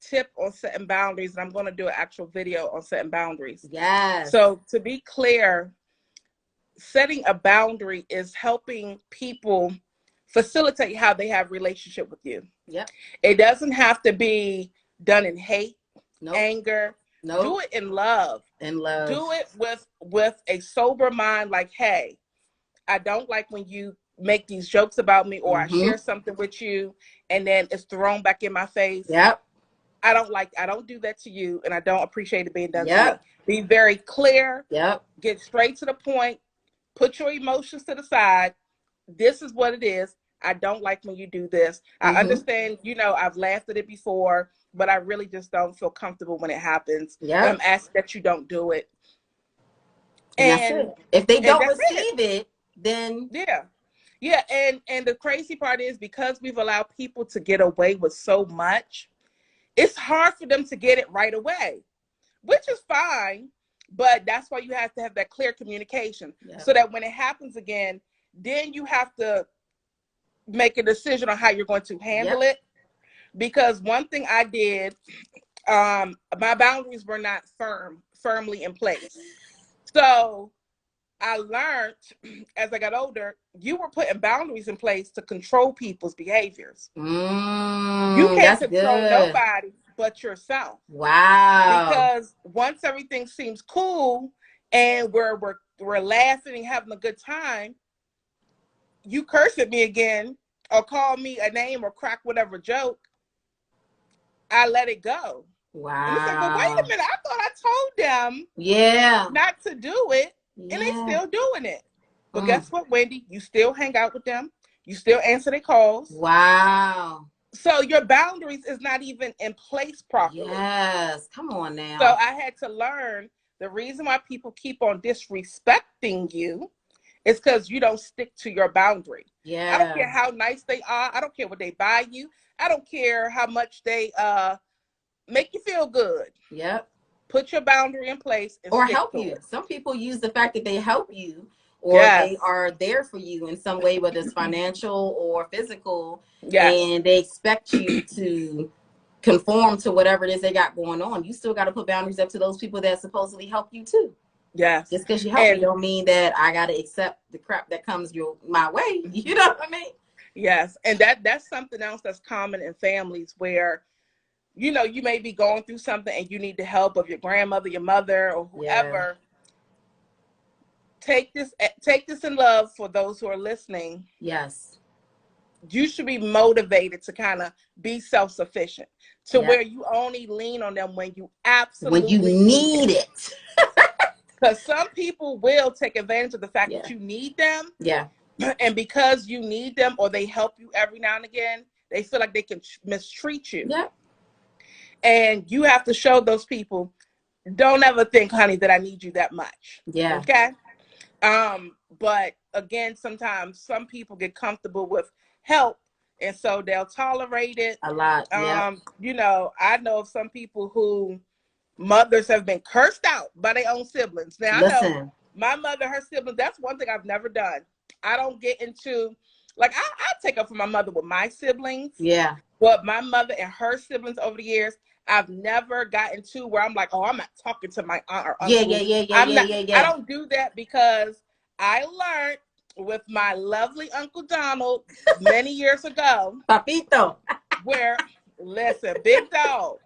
tip on setting boundaries, and I'm going to do an actual video on setting boundaries. Yes. So to be clear, setting a boundary is helping people facilitate how they have relationship with you. Yep. It doesn't have to be done in hate, anger. Do it in love. Do it with a sober mind, like, hey, I don't like when you make these jokes about me, or I share something with you and then it's thrown back in my face. Yep. I don't do that to you, and I don't appreciate it being done to me. Be very clear. Yep. Get straight to the point. Put your emotions to the side. This is what it is. I don't like when you do this. I understand, you know, I've laughed at it before, but I really just don't feel comfortable when it happens. Yeah. I'm asking that you don't do it. And if they don't receive it, then yeah. And the crazy part is, because we've allowed people to get away with so much, it's hard for them to get it right away, which is fine. But that's why you have to have that clear communication, so that when it happens again, then you have to make a decision on how you're going to handle it. Because one thing I did, my boundaries were not firmly in place. So I learned as I got older, you were putting boundaries in place to control people's behaviors. You can't control nobody but yourself. Wow. Because once everything seems cool and we're laughing and having a good time, you curse at me again or call me a name or crack whatever joke, I let it go. Wow. And it's like, well, wait a minute, I thought I told them not to do it, and they still doing it. But guess what, Wendy? You still hang out with them. You still answer their calls. Wow. So your boundaries is not even in place properly. Yes. Come on now. So I had to learn the reason why people keep on disrespecting you is because you don't stick to your boundary. Yeah. I don't care how nice they are. I don't care what they buy you. I don't care how much they make you feel good. Yep. Put your boundary in place and or help you. Some people use the fact that they help you, or they are there for you in some way, whether it's financial or physical, and they expect you to conform to whatever it is they got going on. You still got to put boundaries up to those people that supposedly help you too. Yes. Just because you help me don't mean that I got to accept the crap that comes my way. You know what I mean? Yes. And that's something else that's common in families where, you know, you may be going through something and you need the help of your grandmother, your mother, or whoever. Take this in love for those who are listening. Yes. You should be motivated to kind of be self-sufficient to where you only lean on them when you absolutely need it. Because some people will take advantage of the fact that you need them. Yeah. And because you need them or they help you every now and again, they feel like they can mistreat you. Yeah. And you have to show those people, don't ever think, honey, that I need you that much. Yeah. Okay? But again, sometimes some people get comfortable with help, and so they'll tolerate it. A lot. Yeah. I know of some people who mothers have been cursed out by their own siblings. Now I know Listen. my mother, her siblings, that's one thing I've never done. I don't get into, like, I take up for my mother with my siblings, Yeah. but my mother and her siblings over the years, I've never gotten to where I'm like, oh, I'm not talking to my aunt or Yeah, uncle. yeah, yeah, yeah, I'm yeah, not, yeah, I yeah. don't do that because I learned with my lovely Uncle Donald many years ago, Papito. where, listen, big dog,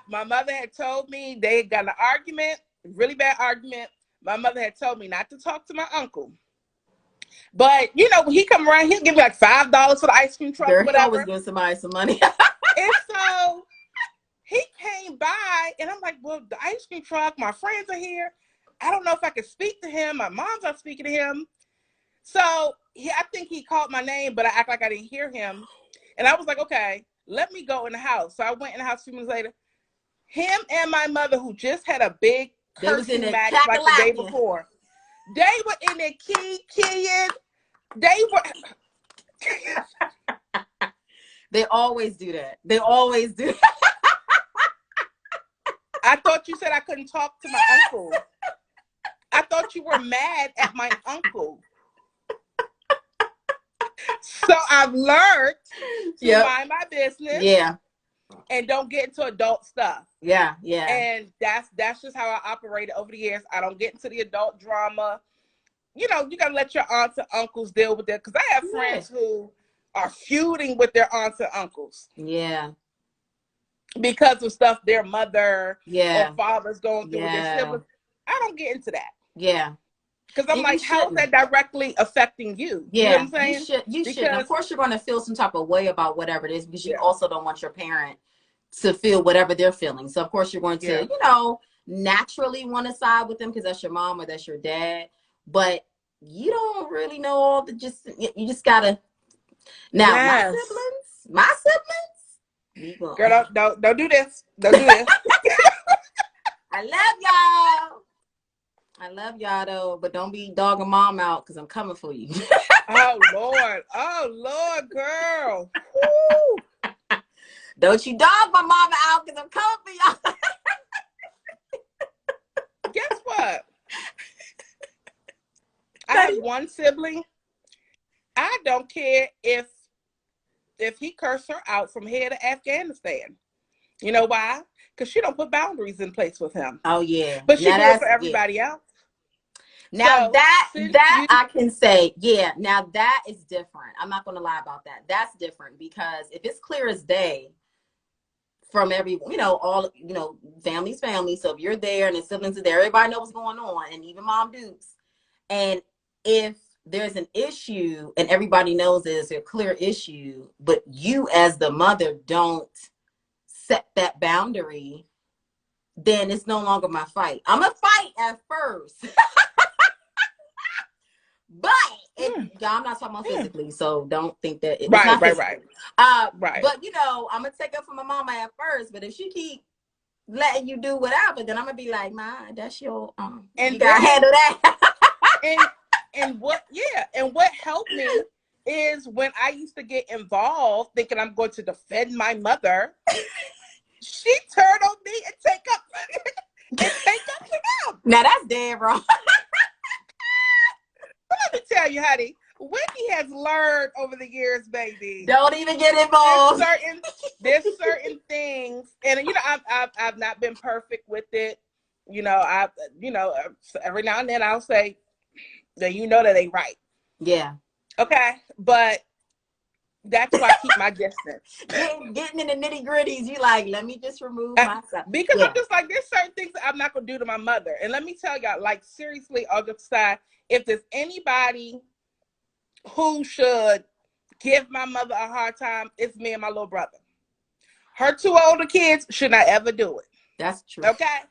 my mother had told me they had got an argument, really bad argument. My mother had told me not to talk to my uncle. But when he come around, he'll give me like $5 for the ice cream truck or Girl, he always whatever. gives somebody some money. And so he came by, and I'm like, well, the ice cream truck, my friends are here. I don't know if I can speak to him. My mom's not speaking to him. So I think he called my name, but I act like I didn't hear him. And I was like, okay, let me go in the house. So I went in the house a few minutes later. Him and my mother, who just had a big They was in cursing there match like the day cackalaacking. before, they were in there keying. They were. They always do that. They always do that. I thought you said I couldn't talk to my uncle. I thought you were mad at my uncle. So I've learned to mind my business. Yeah. And don't get into adult stuff. Yeah, yeah. And that's just how I operated over the years. I don't get into the adult drama. You gotta let your aunts and uncles deal with that. Because I have friends who are feuding with their aunts and uncles. Yeah. Because of stuff their mother or father's going through with their siblings. I don't get into that. Yeah. Because I'm like, how is that directly affecting you? Yeah. You know what I'm saying? You should. Of course, you're going to feel some type of way about whatever it is, because you also don't want your parent to feel whatever they're feeling. So, of course, you're going to, naturally want to side with them because that's your mom or that's your dad. But you don't really know all the you just got to. Now, my siblings. Girl, don't do this. Don't do this. I love y'all though, but don't be dogging mom out because I'm coming for you. Oh Lord, girl. Woo. Don't you dog my mama out because I'm coming for y'all. Guess what? I have one sibling. I don't care if he cursed her out from here to Afghanistan. You know why? Because she don't put boundaries in place with him. Oh yeah, but she do it for everybody else. Now I can say, now that is different. I'm not going to lie about that. That's different because if it's clear as day from everyone, all, family's family. So if you're there and the siblings are there, everybody knows what's going on, and even Mom Dukes. And if there's an issue and everybody knows there's a clear issue, but you as the mother don't set that boundary, then it's no longer my fight. I'm a fight at first. But I'm not talking about physically, so don't think that it's not right. But I'm gonna take up for my mama at first. But if she keep letting you do whatever, then I'm gonna be like, "Ma, that's your and you gotta handle that." and what helped me is when I used to get involved, thinking I'm going to defend my mother. She turned on me and take up for him. Now that's dead wrong. Let me tell you, honey, Whitney has learned over the years, baby. Don't even get involved. There's certain things, and I've not been perfect with it. Every now and then I'll say that that ain't right. Yeah. Okay, but that's why I keep my distance. Getting in the nitty gritties, you like, let me just remove myself. Because I'm just like, there's certain things that I'm not gonna do to my mother. And let me tell y'all, like, seriously, on the side, if there's anybody who should give my mother a hard time, it's me and my little brother. Her two older kids should not ever do it. That's true. Okay?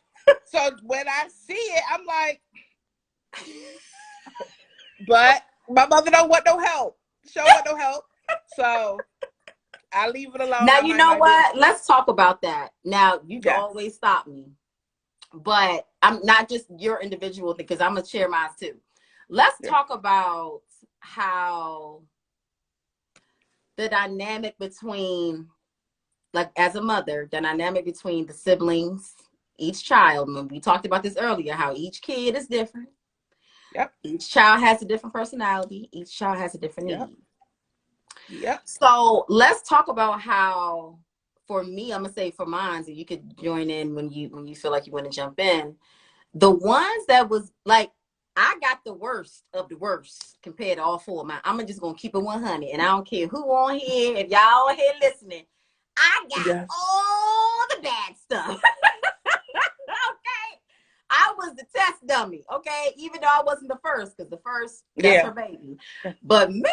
So when I see it, I'm like, but my mother don't want no help. She don't want no help. So I leave it alone. Now, you know what? Let's talk about that. Now, you can always stop me. But I'm not just your individual thing, because I'm going to share mine too. Let's Yeah. talk about how the dynamic between, like, as a mother, the dynamic between the siblings, each child. And we talked about this earlier, how each kid is different. Yep. Each child has a different personality. Each child has a different Yep. need. Yep. So let's talk about how, for me, I'm gonna say for mine, and you could join in when you feel like you want to jump in. The ones that was like, I got the worst of the worst compared to all four of mine. I'm just gonna keep it 100, and I don't care who on here. If y'all on here listening, I got Yes. all the bad stuff. Okay, I was the test dummy. Okay, even though I wasn't the first, because the first, that's Yeah. her baby. But me,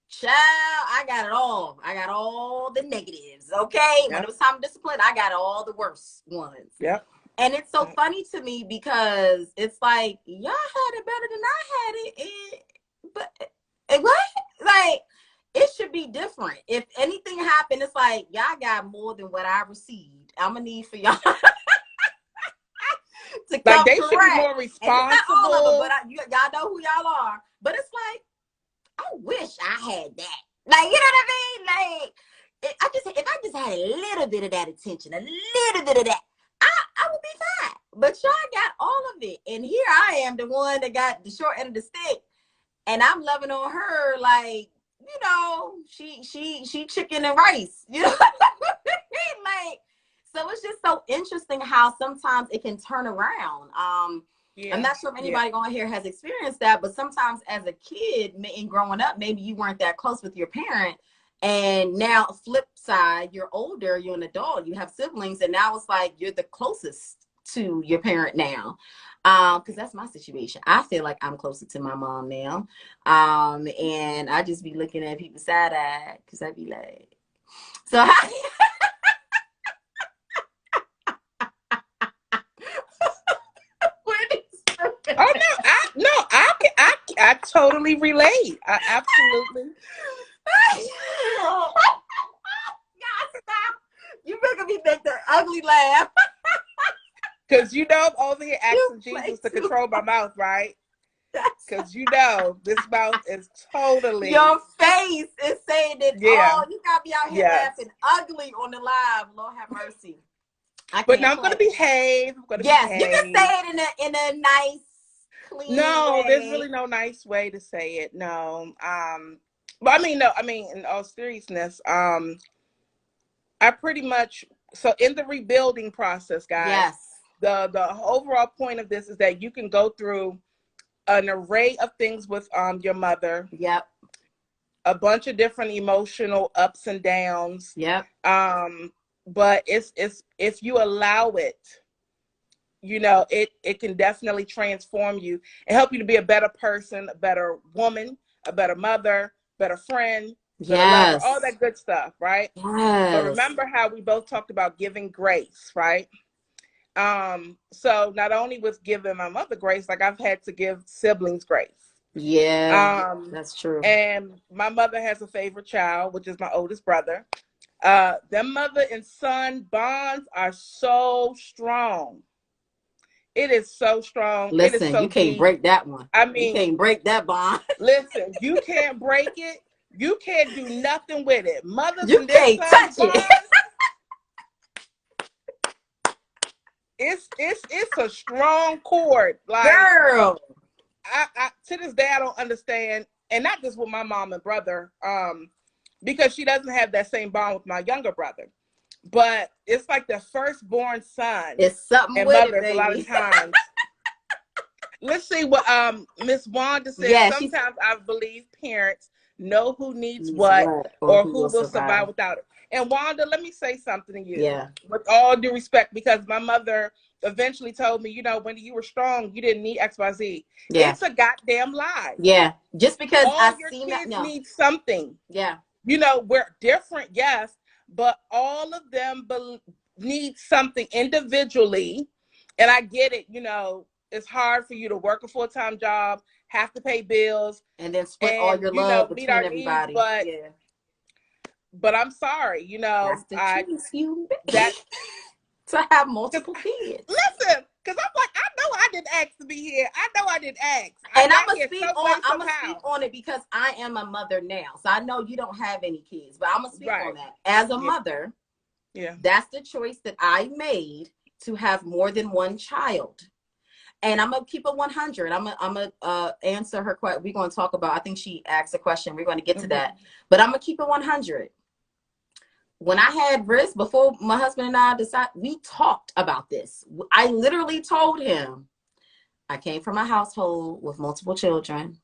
child, I got it all. I got all the negatives. Okay, when it Yep. was time to discipline, I got all the worst ones. Yep. And it's so funny to me because it's like, y'all had it better than I had it. What? Like, it should be different. If anything happened, it's like, y'all got more than what I received. I'm going to need for y'all to Like come they should be correct. more And it's not all of them, but responsible. y'all know who y'all are. But it's like, I wish I had that. Like, you know what I mean? Like, if I just had a little bit of that attention, a little bit of that, I would be fine. But y'all got all of it. And here I am, the one that got the short end of the stick. And I'm loving on her like, she chicken and rice. You know what I mean? Like, so it's just so interesting how sometimes it can turn around. I'm Yeah. not sure if Yeah. anybody on here has experienced that, but sometimes as a kid and growing up, maybe you weren't that close with your parent. And now, flip side, you're older, you're an adult, you have siblings, and now it's like you're the closest to your parent now. Because that's my situation. I feel like I'm closer to my mom now. And I just be looking at people side eye because I be like, so how Oh no, I totally relate. I absolutely. You making me make that ugly laugh. Because I'm over here asking Jesus to control my mouth, right? Because this mouth is totally. Your face is saying it Yeah. all. You got me out here Yes. laughing ugly on the live. Lord have mercy. I But can't now I'm gonna play. behave. I'm gonna Yes, you can behave. say it in a nice, clean No, there's way. really no nice way to say it. No. But I mean, no. I mean, in all seriousness, I pretty much, so in the rebuilding process, guys, Yes. the overall point of this is that you can go through an array of things with your mother, Yep. a bunch of different emotional ups and downs. Yep. But it's if you allow it, it can definitely transform you and help you to be a better person, a better woman, a better mother, better friend, better lover, all Yes. that good stuff, right? But Yes. remember how we both talked about giving grace, right? So not only with giving my mother grace, like I've had to give siblings grace. Yeah, that's true. And my mother has a favorite child, which is my oldest brother. Their mother and son bonds are so strong. It is so strong. It is Listen, so you can't deep. break that one. I You mean, can't break that bond. listen, you can't break it. You can't do nothing with it. Mothers You and their can't sons touch it. bond. It's a strong cord. Like Girl. I to this day I don't understand, and not just with my mom and brother, because she doesn't have that same bond with my younger brother. But it's like the firstborn son It's something and with it, mothers a lot of baby. times. Let's see what Miss Wanda says. Yeah, she's Sometimes I believe parents know who needs needs what what or or who who will will survive survive. without it. And Wanda, let me say something to you Yeah. with all due respect, because my mother eventually told me, when you were strong, you didn't need XYZ. Yeah. It's a goddamn lie. Yeah. Just because All I your seen that, kids no. need something. Yeah. We're different, yes, but all of them need something individually. And I get it, it's hard for you to work a full-time job, have to pay bills, And then split all and your love meet between our needs, everybody. but Yeah. I'm sorry, That's the I truth, you that to have because multiple kids. listen, because I'm like, I know I didn't ask to be here. I know I didn't ask. I And got here some way, I'm gonna somehow. speak on it because I am a mother now. So I know you don't have any kids, but I'm gonna speak on Right. that. As a Yeah. mother, Yeah. that's the choice that I made to have more than one child. And I'm gonna keep it 100. I'm gonna answer her question. We're gonna talk about. I think she asked a question. We're gonna get to that, but I'm gonna keep it 100. When I had Riz, before my husband and I decided, we talked about this. I literally told him, I came from a household with multiple children.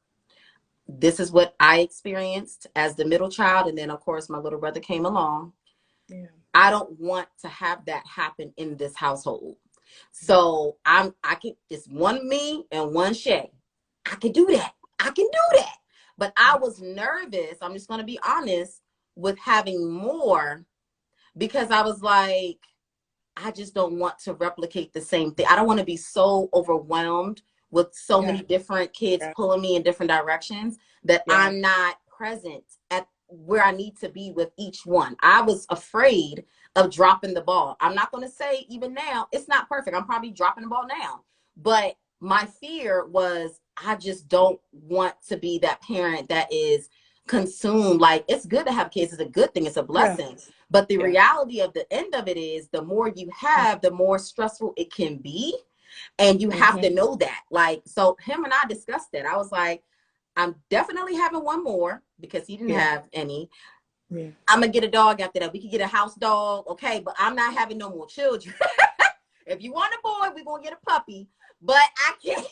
This is what I experienced as the middle child, and then of course my little brother came along. Yeah. I don't want to have that happen in this household. So I can, it's one me and one Shay. I can do that. I can do that. But I was nervous, I'm just going to be honest, with having more, because I was like, I just don't want to replicate the same thing. I don't want to be so overwhelmed with so many different kids pulling me in different directions that I'm not present at where I need to be with each one. I was afraid of dropping the ball. I'm not going to say even now, it's not perfect. I'm probably dropping the ball now. But my fear was, I just don't want to be that parent that is consumed. Like, it's good to have kids. It's a good thing. It's a blessing. But the reality of the end of it is, the more you have, the more stressful it can be. And you have to know that. Like, so him and I discussed that. I was like, I'm definitely having one more because he didn't have any. I'm gonna get a dog after that. We could get a house dog, okay, but I'm not having no more children. If you want a boy, we're gonna get a puppy. But I can't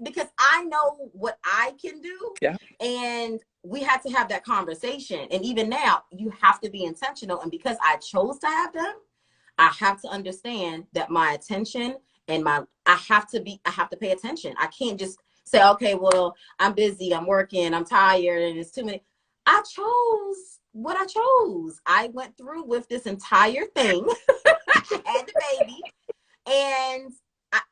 because I know what I can do. Yeah. And we had to have that conversation. And even now, you have to be intentional. And because I chose to have them, I have to understand that my attention and I have to pay attention. I can't just say, okay, well, I'm busy, I'm working, I'm tired, and it's too many. I chose what I chose. I went through with this entire thing. I had the baby, and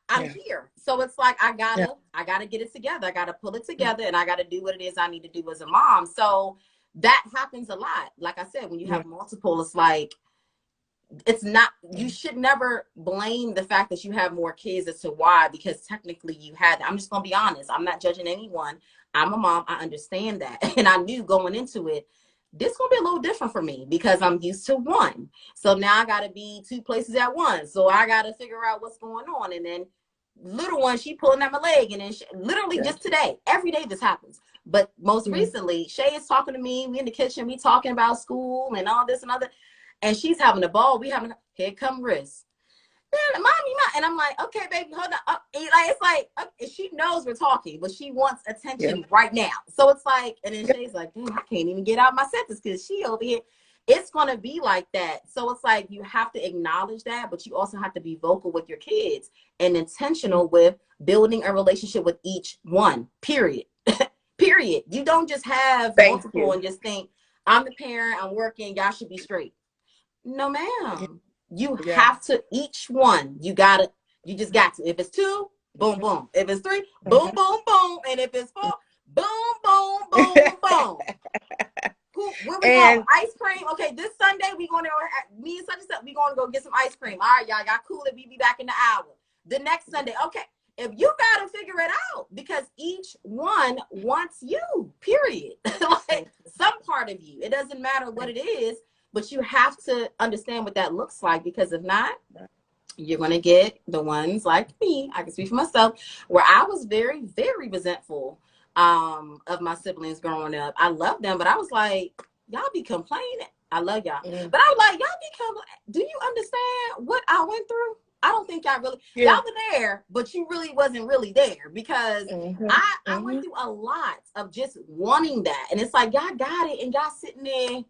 I'm here. So it's like, I gotta get it together. I gotta pull it together, and I gotta do what it is I need to do as a mom. So that happens a lot. Like I said, when you have multiple, it's like, it's not, you should never blame the fact that you have more kids as to why, because technically you had. I'm just gonna be honest. I'm not judging anyone. I'm a mom. I understand that. And I knew going into it, this gonna be a little different for me because I'm used to one. So now I gotta be two places at once. So I gotta figure out what's going on. And then little one, she pulling at my leg. And then literally just today, every day this happens. But most recently, Shay is talking to me. We in the kitchen, we talking about school and all this and other. And she's having a ball. We having, here come Riz. Mommy, and I'm like, okay, baby, hold on. It's like, she knows we're talking, but she wants attention right now. So it's like, and then Shay's like, I can't even get out my sentence because she over here. It's gonna be like that. So it's like, you have to acknowledge that, but you also have to be vocal with your kids and intentional with building a relationship with each one. Period. Period. You don't just have multiple and just think, I'm the parent, I'm working, y'all should be straight. No, ma'am. You have to, each one, you just got to. If it's two, boom, boom. If it's three, boom, boom, boom. And if it's four, boom, boom, boom, boom. Where we going? Ice cream? Okay, this Sunday, we going to, me and such and such, we going to go get some ice cream. All right, y'all cool it. We be back in the hour. The next Sunday, okay. If you got to figure it out, because each one wants you, period. Like, some part of you. It doesn't matter what it is. But you have to understand what that looks like, because if not, you're going to get the ones like me. I can speak for myself, where I was very, very resentful of my siblings growing up. I love them, but I was like, y'all be complaining. I love y'all. But I was like, y'all be complaining. Do you understand what I went through? I don't think y'all really, y'all were there, but you really wasn't really there, because I went through a lot of just wanting that. And it's like, y'all got it, and y'all sitting there.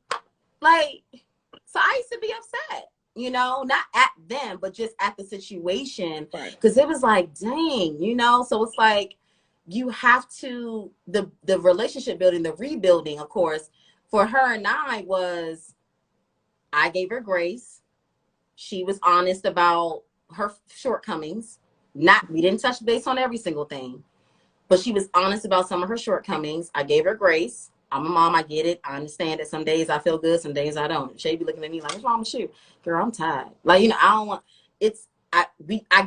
Like, so I used to be upset, not at them, but just at the situation. Because it was like, dang, so it's like, you have to, the relationship building, the rebuilding, of course, for her and I gave her grace. She was honest about her shortcomings. We didn't touch base on every single thing, but she was honest about some of her shortcomings. I gave her grace. I'm a mom. I get it. I understand that some days I feel good, some days I don't. Shay be looking at me like, what's wrong with you? Girl, I'm tired. Like, I don't want, it's I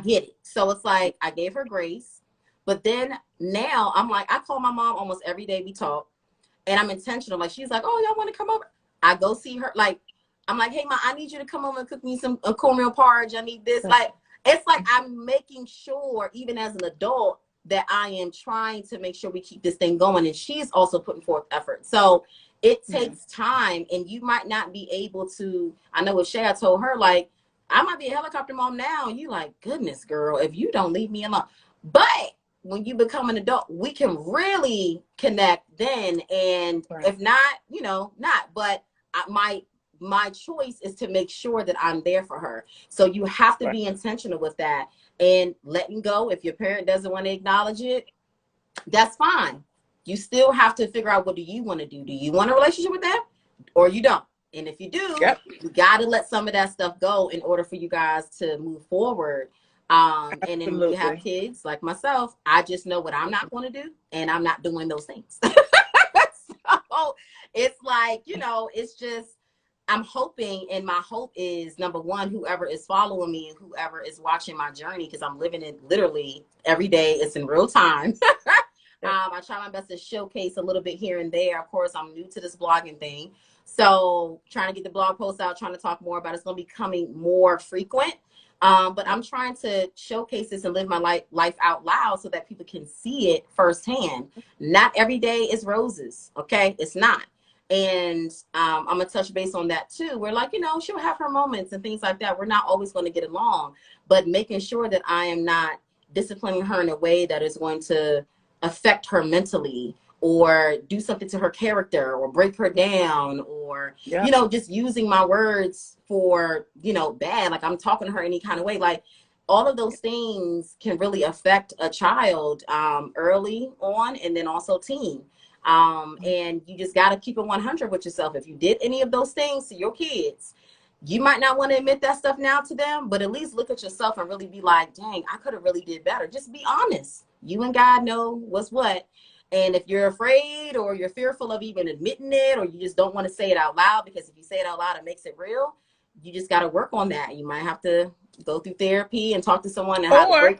get it. So it's like I gave her grace, but then now I'm like, I call my mom almost every day we talk, and I'm intentional. Like she's like, oh, y'all want to come over? I go see her. Like I'm like, hey, ma, I need you to come over and cook me some cornmeal porridge. I need this. Like it's like I'm making sure, even as an adult, that I am trying to make sure we keep this thing going, and she's also putting forth effort. So it takes time, and you might not be able to. I know with Shay, I told her like, I might be a helicopter mom now, and you like, goodness, girl, if you don't leave me alone. But when you become an adult, we can really connect then. And if not, you know, not. But my choice is to make sure that I'm there for her. So you have to be intentional with that and letting go. If your parent doesn't want to acknowledge it, that's fine. You still have to figure out, what do you want to do? Do you want a relationship with them or you don't? And if you do, you got to let some of that stuff go in order for you guys to move forward. And then when you have kids like myself, I just know what I'm not going to do, and I'm not doing those things. So it's like, you know, it's just, I'm hoping, and my hope is, number one, whoever is following me and whoever is watching my journey, because I'm living it literally every day. It's in real time. I try my best to showcase a little bit here and there. Of course, I'm new to this blogging thing. So trying to get the blog posts out, trying to talk more about it. It's going to be becoming more frequent. But I'm trying to showcase this and live my life out loud so that people can see it firsthand. Not every day is roses. Okay. It's not. And I'm going to touch base on that too. We're like, you know, she'll have her moments and things like that. We're not always going to get along, but making sure that I am not disciplining her in a way that is going to affect her mentally or do something to her character or break her down, or, you know, just using my words for, you know, bad, like I'm talking to her any kind of way. Like all of those things can really affect a child early on, and then also teen. And you just got to keep it 100 with yourself. If you did any of those things to your kids, you might not want to admit that stuff now to them, but at least look at yourself and really be like, dang, I could have really did better. Just be honest. You and God know what's what. And if you're afraid or you're fearful of even admitting it, or you just don't want to say it out loud, because if you say it out loud, it makes it real. You just got to work on that. You might have to go through therapy and talk to someone and have a break.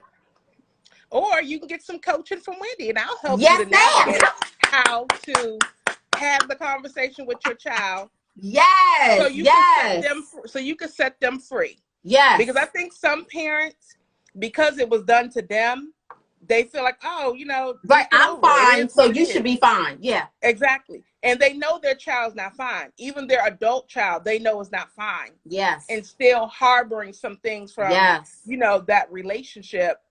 Or you can get some coaching from Wendy, and I'll help you to navigate how to have the conversation with your child. Yes. So you can set them. So you can set them free. Yes. Because I think some parents, because it was done to them, they feel like, oh, you know, right, I'm fine, so you should be fine. Yeah. Exactly. And they know their child's not fine. Even their adult child, they know is not fine. Yes. And still harboring some things from, you know, that relationship.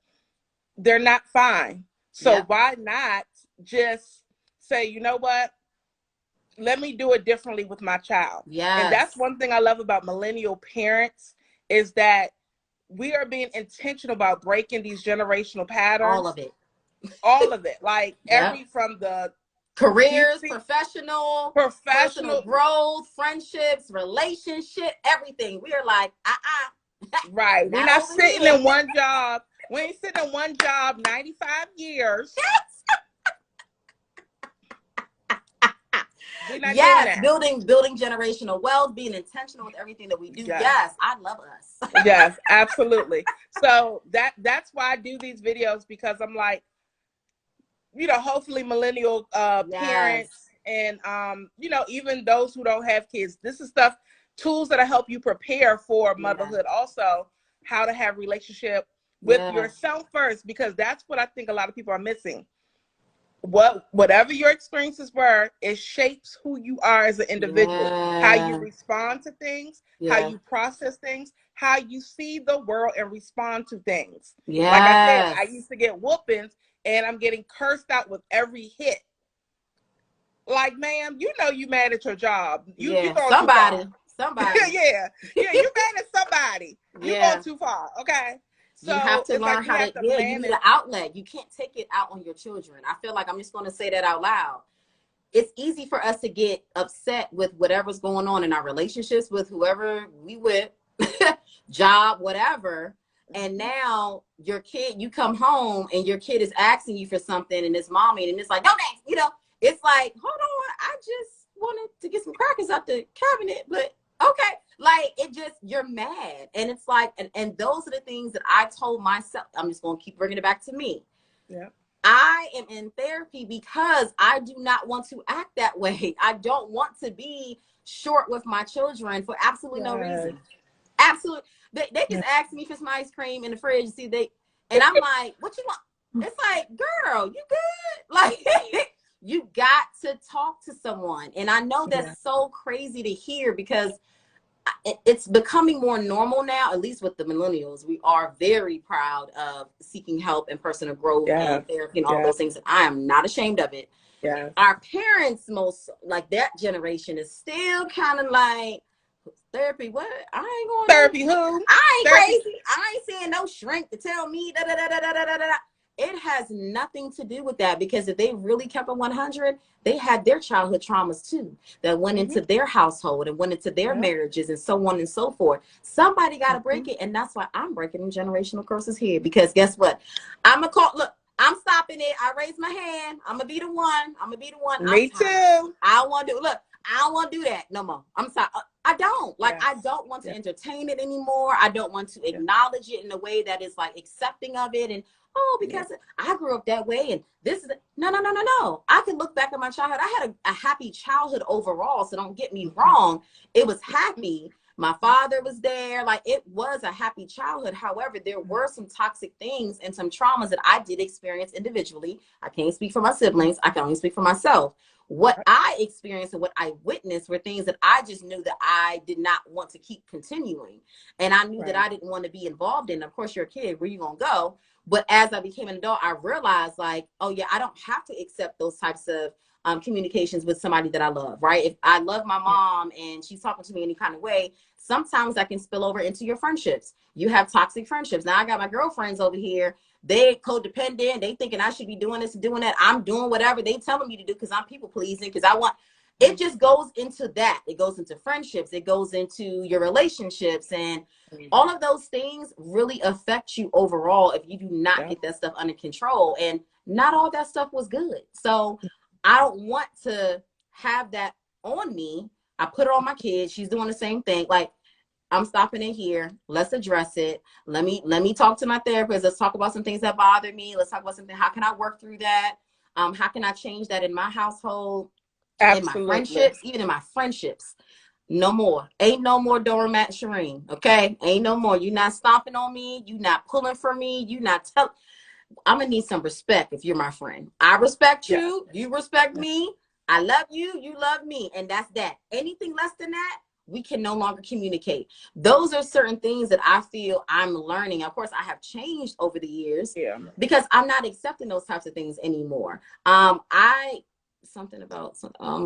They're not fine. So why not just say, you know what? Let me do it differently with my child. Yes. And that's one thing I love about millennial parents, is that we are being intentional about breaking these generational patterns. All of it. All of it. Like every, from the careers, professional personal growth, friendships, relationship, everything. We are like, right. We're not sitting in one job. We ain't sitting in one job 95 years. Yes, building generational wealth, being intentional with everything that we do. Yes, I love us. Yes, absolutely. So that's why I do these videos, because I'm like, you know, hopefully millennial parents and you know, even those who don't have kids, this is stuff, tools that help you prepare for motherhood. Also, how to have relationship with yourself first, because that's what I think a lot of people are missing. Whatever your experiences were, it shapes who you are as an individual. How you respond to things, how you process things, how you see the world and respond to things. Like I said, I used to get whoopings, and I'm getting cursed out with every hit. Like, ma'am, you know you mad at your job. You going somebody. yeah, you mad at somebody. You going too far. Okay. So you have to learn how to you need an outlet. You can't take it out on your children. I feel like I'm just going to say that out loud. It's easy for us to get upset with whatever's going on in our relationships with whoever we with, job, whatever. And now your kid, you come home and your kid is asking you for something, and it's mommy, and it's like, don't ask, you know, it's like, hold on, I just wanted to get some crackers out the cabinet, but okay. Like, it just, you're mad. And it's like, and those are the things that I told myself. I'm just going to keep bringing it back to me. Yeah. I am in therapy because I do not want to act that way. I don't want to be short with my children for absolutely no Yes. reason. Absolutely. They just ask me for some ice cream in the fridge. See, and I'm like, what you want? It's like, girl, you good? Like, you got to talk to someone. And I know Yeah. that's so crazy to hear because it's becoming more normal now, at least with the millennials. We are very proud of seeking help and personal growth Yeah. and therapy and all Yeah. those things. And I am not ashamed of it. Yeah. Our parents, most like that generation, is still kind of like, therapy, what? I ain't going Therapy there. who? I ain't Therapy. crazy. I ain't seeing no shrink to tell me da da da da da da da da. It has nothing to do with that, because if they really kept it 100, they had their childhood traumas too that went into their household and went into their Yeah. marriages and so on and so forth. Somebody got to break Mhm. it, and that's why I'm breaking the generational curses here. Because guess what? I'm gonna call. Look, I'm stopping it. I raise my hand. I'm gonna be the one. I'm gonna be the one. I'm Me tired. too. I don't want to do. Look, I don't want to do that no more. I'm sorry. I don't like. Yes. I don't want to Yeah. entertain it anymore. I don't want to Yeah. acknowledge it in a way that is like accepting of it. And oh, Yeah. because I grew up that way, and this is no, no, no, no, no. I can look back at my childhood. I had a happy childhood overall. So don't get me wrong. It was happy. My father was there. Like, it was a happy childhood. However, there were some toxic things and some traumas that I did experience individually. I can't speak for my siblings. I can only speak for myself. What I experienced and what I witnessed were things that I just knew that I did not want to keep continuing. And I knew that I didn't want to be involved in. Of course, you're a kid. Where you going to go? But as I became an adult, I realized, like, oh, yeah, I don't have to accept those types of communications with somebody that I love, right? If I love my mom and she's talking to me any kind of way, sometimes that can spill over into your friendships. You have toxic friendships. Now I got my girlfriends over here. They codependent. They thinking I should be doing this and doing that. I'm doing whatever they telling me to do because I'm people pleasing, because I want. It just goes into that. It goes into friendships. It goes into your relationships, and all of those things really affect you overall if you do not Yeah. get that stuff under control. And not all that stuff was good. So I don't want to have that on me. I put it on my kids. She's doing the same thing. Like, I'm stopping it here. Let's address it. Let me talk to my therapist. Let's talk about some things that bother me. Let's talk about something. How can I work through that? How can I change that in my household, in my Absolutely. friendships, even in my friendships? No more. Ain't no more doormat Shireen. Okay? Ain't no more. You not stomping on me. You not pulling for me. You not tell. I'm gonna need some respect if you're my friend. I respect Yeah. you. You respect me. I love you. You love me. And that's that. Anything less than that, we can no longer communicate. Those are certain things that I feel I'm learning. Of course, I have changed over the years Yeah. because I'm not accepting those types of things anymore. I something about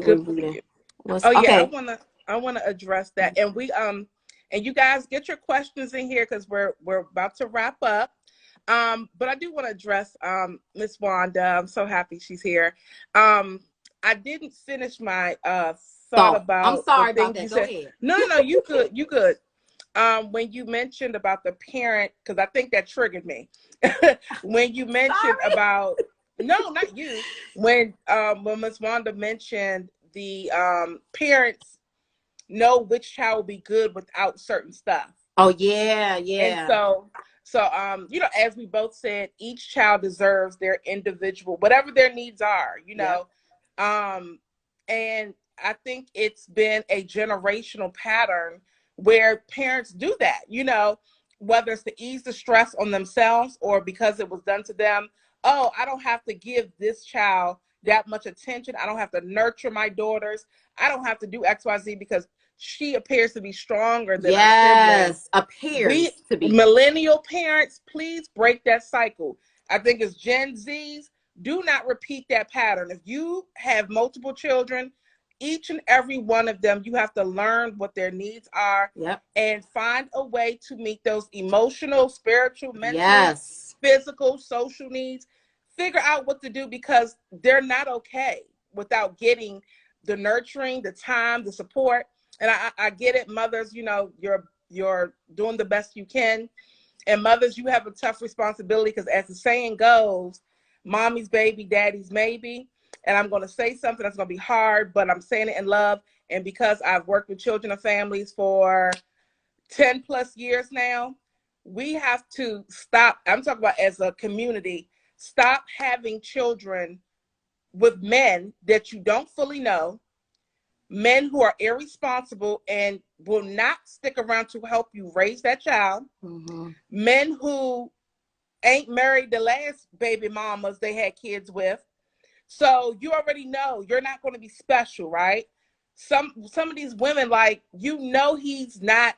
Good for reading. you. What's Oh yeah, okay? I wanna address that. And and you guys get your questions in here because we're about to wrap up. But I do want to address Miss Wanda. I'm so happy she's here. I didn't finish my thought Thought. I'm about the sorry about things you that. Go said. ahead. No, no, no, you good, you good. When you mentioned about the parent, because I think that triggered me. When you mentioned Sorry. about no, not you. When Miss Wanda mentioned the parents know which child will be good without certain stuff. Oh yeah, And yeah. so, as we both said, each child deserves their individual, whatever their needs are, Yep. um, and I think it's been a generational pattern where parents do that, whether it's to ease the stress on themselves or because it was done to them. Oh, I don't have to give this child that much attention. I don't have to nurture my daughters. I don't have to do XYZ because she appears to be stronger than our sibling. Yes, appears We to be. millennial parents, please break that cycle. I think as Gen Zs, do not repeat that pattern. If you have multiple children, each and every one of them, you have to learn what their needs are Yep. and find a way to meet those emotional, spiritual, mental, Yes. physical, social needs. Figure out what to do because they're not okay without getting the nurturing, the time, the support. And I get it, mothers, you're doing the best you can. And mothers, you have a tough responsibility because as the saying goes, mommy's baby, daddy's maybe. And I'm going to say something that's going to be hard, but I'm saying it in love. and because I've worked with children and families for 10 plus years now, we have to stop. I'm talking about as a community, stop having children with men that you don't fully know, men who are irresponsible and will not stick around to help you raise that child, men who ain't married the last baby mamas they had kids with. So you already know you're not going to be special, right? Some of these women, like, he's not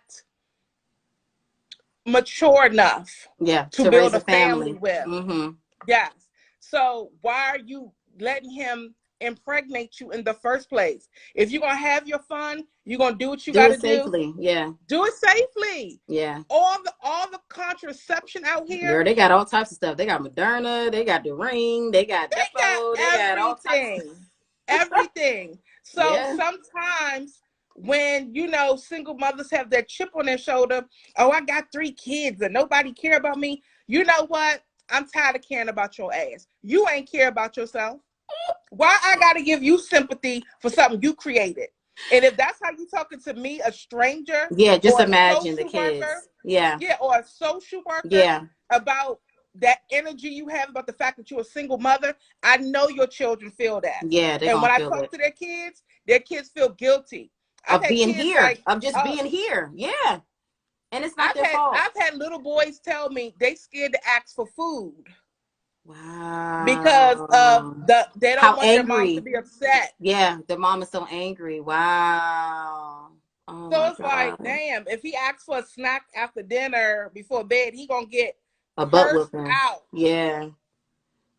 mature enough to build a family with. Yes. So why are you letting him impregnate you in the first place? If you're gonna have your fun, you're gonna do what you gotta do. Do it safely. Yeah. Do it safely. Yeah. All the contraception out here. Girl, they got all types of stuff. They got Moderna, they got the ring, they got Depo, they got all types of everything. So sometimes when single mothers have that chip on their shoulder, oh, I got 3 kids and nobody care about me. You know what? I'm tired of caring about your ass. You ain't care about yourself. Why I gotta give you sympathy for something you created? And if that's how you talking to me, a stranger, just imagine the kids, or a social worker, about that energy you have about the fact that you're a single mother, I know your children feel that. And when I talk to their kids feel guilty of being here, of just being here. Yeah. And it's not their fault. I've had little boys tell me they scared to ask for food. Wow. Because of they don't want their mom to be upset. Yeah, their mom is so angry. Wow. Oh, so it's like, damn, if he asks for a snack after dinner before bed, he gonna get a butt whooping out. Yeah.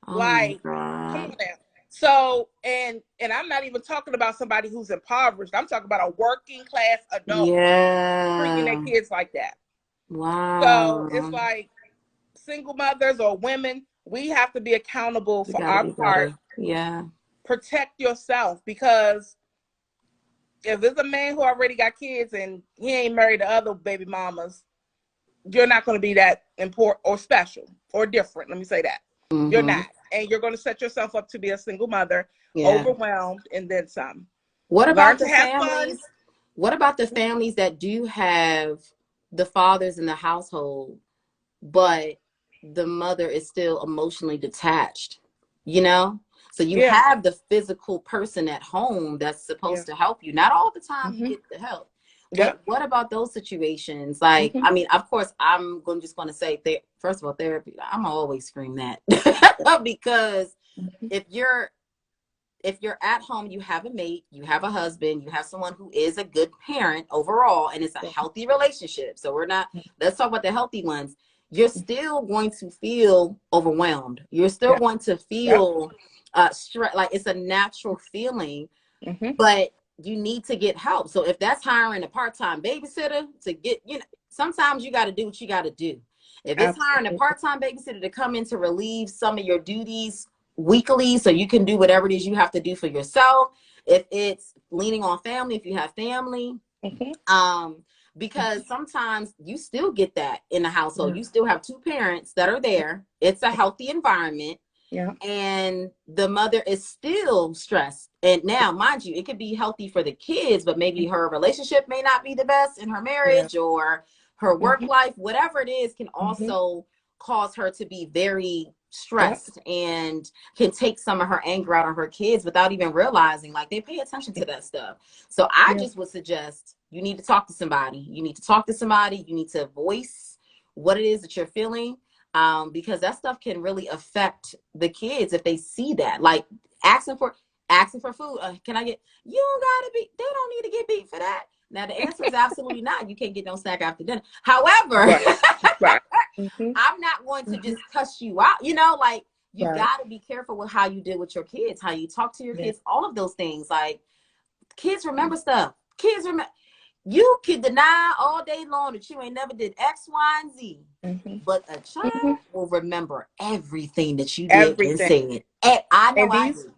Oh, like, come on now. So, and I'm not even talking about somebody who's impoverished. I'm talking about a working class adult treating their kids like that. Wow. So it's like, single mothers or women, we have to be accountable for our part. Yeah. Protect yourself, because if it's a man who already got kids and he ain't married to other baby mamas, you're not going to be that important or special or different. Let me say that. You're not. And you're going to set yourself up to be a single mother, overwhelmed, and then some. What about the families? What about the families that do have the fathers in the household, but the mother is still emotionally detached, So you have the physical person at home that's supposed to help you. Not all the time you get the help. But what about those situations? Like, I mean, of course, I'm just going to say, first of all, therapy, I'm always scream that. Because if you're at home, you have a mate, you have a husband, you have someone who is a good parent overall, and it's a healthy relationship. So let's talk about the healthy ones. You're still going to feel overwhelmed. You're still going to feel stress. Like, it's a natural feeling, but you need to get help. So if that's hiring a part-time babysitter to get, sometimes you got to do what you got to do. If it's hiring a part-time babysitter to come in to relieve some of your duties weekly so you can do whatever it is you have to do for yourself, if it's leaning on family, if you have family, because sometimes you still get that in the household. You still have 2 parents that are there. It's a healthy environment. Yeah. And the mother is still stressed. And now, mind you, it could be healthy for the kids, but maybe her relationship may not be the best in her marriage or her work life, whatever it is, can also cause her to be very stressed and can take some of her anger out on her kids without even realizing, like, they pay attention to that stuff. So I just would suggest you need to talk to somebody. You need to voice what it is that you're feeling. Because that stuff can really affect the kids if they see that, like asking for food. Can I get, you they don't need to get beat for that. Now the answer is absolutely not. You can't get no snack after dinner. However, I'm not going to just cuss you out, like, you got to be careful with how you deal with your kids, how you talk to your kids, all of those things. Like, kids remember stuff. You can deny all day long that you ain't never did X, Y, and Z. But a child will remember everything that you did and said. I know I do.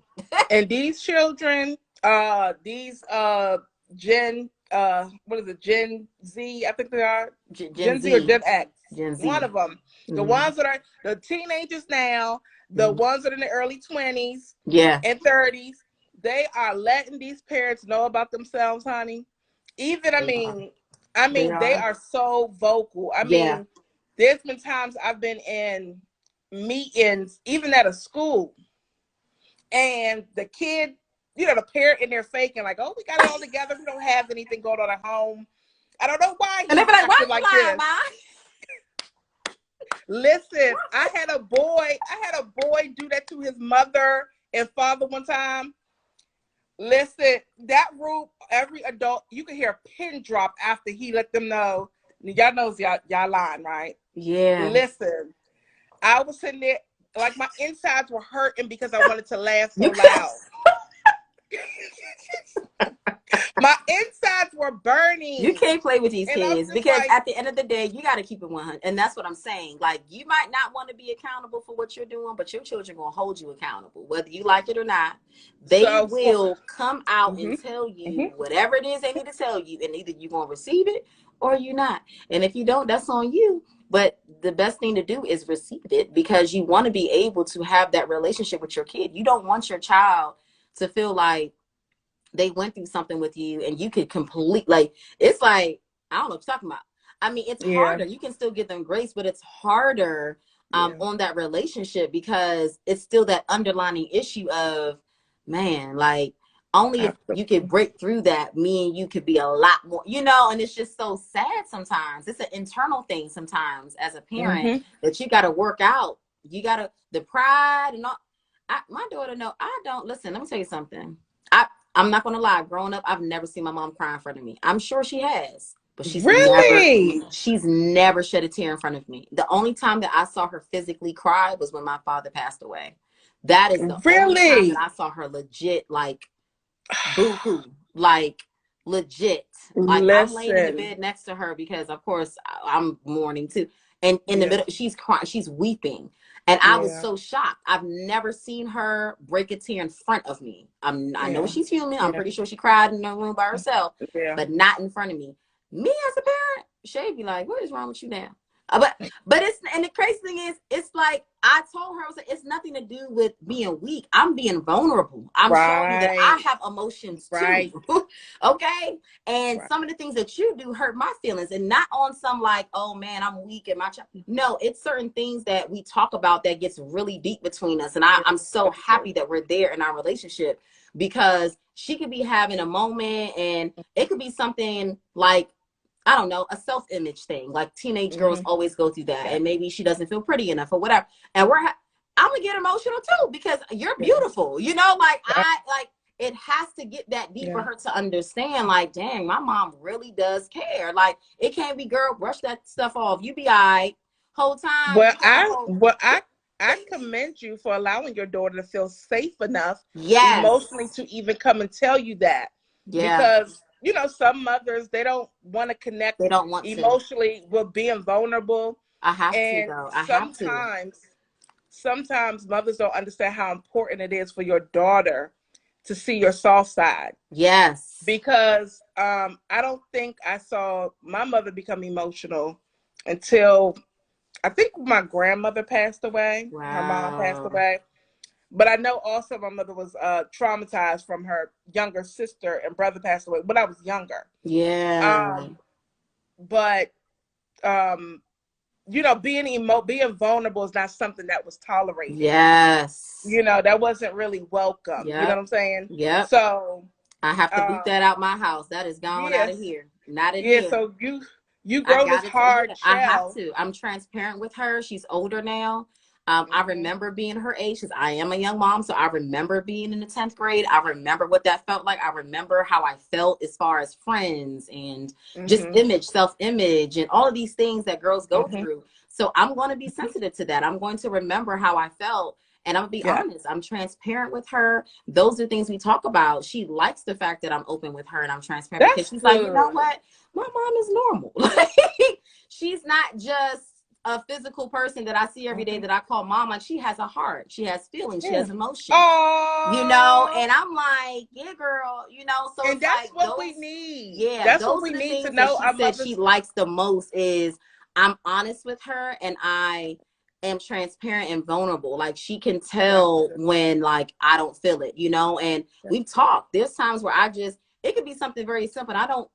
And these children, these Gen Z, I think they are. Gen Z or Gen X. Gen Z. One of them. The ones that are the teenagers now, the ones that are in the early 20s and 30s, they are letting these parents know about themselves, honey. Even, They are. They they are. are so vocal. Yeah. There's been times I've been in meetings, even at a school, and the kid, the parent in there faking like, oh, we got it all together. We don't have anything going on at home. I don't know why And they he's be like, why acting you like lying, this. Ma? Listen, I had a boy do that to his mother and father one time. Listen, that room, every adult, you could hear a pin drop after he let them know. Y'all knows y'all lying, right? Yeah. Listen, I was sitting there like my insides were hurting because I wanted to laugh so You can. loud. My insides were You burning. can't play with these And I'm kids just because like, at the end of the day, you got to keep it 100. And that's what I'm saying. Like, you might not want to be accountable for what you're doing, but your children going to hold you accountable. Whether you like it or not, they so for will come out and hmm tell hmm you whatever it is they need to tell you. And either you're going to receive it or you're not. And if you don't, that's on you. But the best thing to do is receive it because you want to be able to have that relationship with your kid. You don't want your child to feel like they went through something with you and you could complete, like, it's like, I don't know what you're talking about. I mean, it's yeah, harder. You can still give them grace, but it's harder yeah, on that relationship because it's still that underlining issue of, man, like, only if you could absolutely. break through that, me and you could be a lot more, you know. And it's just so sad sometimes. It's an internal thing sometimes as a parent hmm that you got to work out. You got to, the pride and all. My daughter, no, I don't. Listen, let me tell you something. I'm not gonna lie. Growing up, I've never seen my mom cry in front of me. I'm sure she has, but Really, she's never shed a tear in front of me. The only time that I saw her physically cry was when my father passed away. That is the only time that really. I saw her legit, like, boo hoo, like, legit. Like, I'm laying in the Listen, bed next to her because, of course, I'm mourning too. And in the yeah, middle, she's crying, she's weeping. And I was yeah, so shocked. I've never seen her break a tear in front of me. I know yeah, she's human. I'm yeah, pretty sure she cried in her room by herself, yeah. but not in front of me. Me as a parent, Shay be like, what is wrong with you now? But it's, and the crazy thing is, it's like I told her, I was like, it's nothing to do with being weak. I'm being vulnerable. I'm showing you that I Right, have emotions too. right, Okay. And right. some of the things that you do hurt my feelings, and not on some like, oh man, I'm weak and my child. No, it's certain things that we talk about that gets really deep between us. And Yeah, I'm so happy absolutely. that we're there in our relationship because she could be having a moment and it could be something like, I don't know, a self-image thing. Like teenage girls hmm always go through that. Yeah, And maybe she doesn't feel pretty enough or whatever. And I'm gonna get emotional too because you're yeah, beautiful. You know, like yeah, it has to get that deep for yeah. her to understand, like, dang, my mom really does care. Like, it can't be, girl, brush that stuff off. You be all right. Whole time Well, you got a whole I commend you for allowing your daughter to feel safe enough emotionally yes. to even come and tell you that, Yeah. because some mothers, they don't want to connect They don't want to. emotionally with being vulnerable, I have to and though. I have to. sometimes mothers don't understand how important it is for your daughter to see your soft side, Yes. because I don't think I saw my mother become emotional until I think my grandmother passed away. Her mom passed Wow. away. But I know also my mother was traumatized from her younger sister and brother passed away when I was younger. Yeah. Um, but um, being vulnerable is not something that was tolerated. Yes. That wasn't really welcome. You know what Yep. I'm saying? Yep. So I have to boot um, that out my house. That is gone out of yes, here. Not in yeah. here. So you I grow this got it. Yeah, hard I have shell. to. I'm transparent with her. She's older now. I Hmm remember being her age because I am a young mom. So I remember being in the 10th grade. I remember what that felt like. I remember how I felt as far as friends and just hmm image, self-image, and all of these things that girls go hmm through. So I'm going to be sensitive to that. I'm going to remember how I felt. And I'm gonna be Yeah, honest, I'm transparent with her. Those are things we talk about. She likes the fact that I'm open with her and I'm transparent because that's she's like, you know good. what? My mom is normal. Like, she's not just a physical person that I see every day Hmm that I call mom. Like, she has a heart, she has feelings, she Yeah. has emotion, Oh, and I'm like, yeah, girl, so and it's that's like what we those, need. yeah, That's what those we are the need to things that know she our said she mothers. likes the most is I'm honest with her and I am transparent and vulnerable. Like she can That's tell good. when like I don't feel it, you know, and That's we've talked. There's times where it could be something very simple. And I don't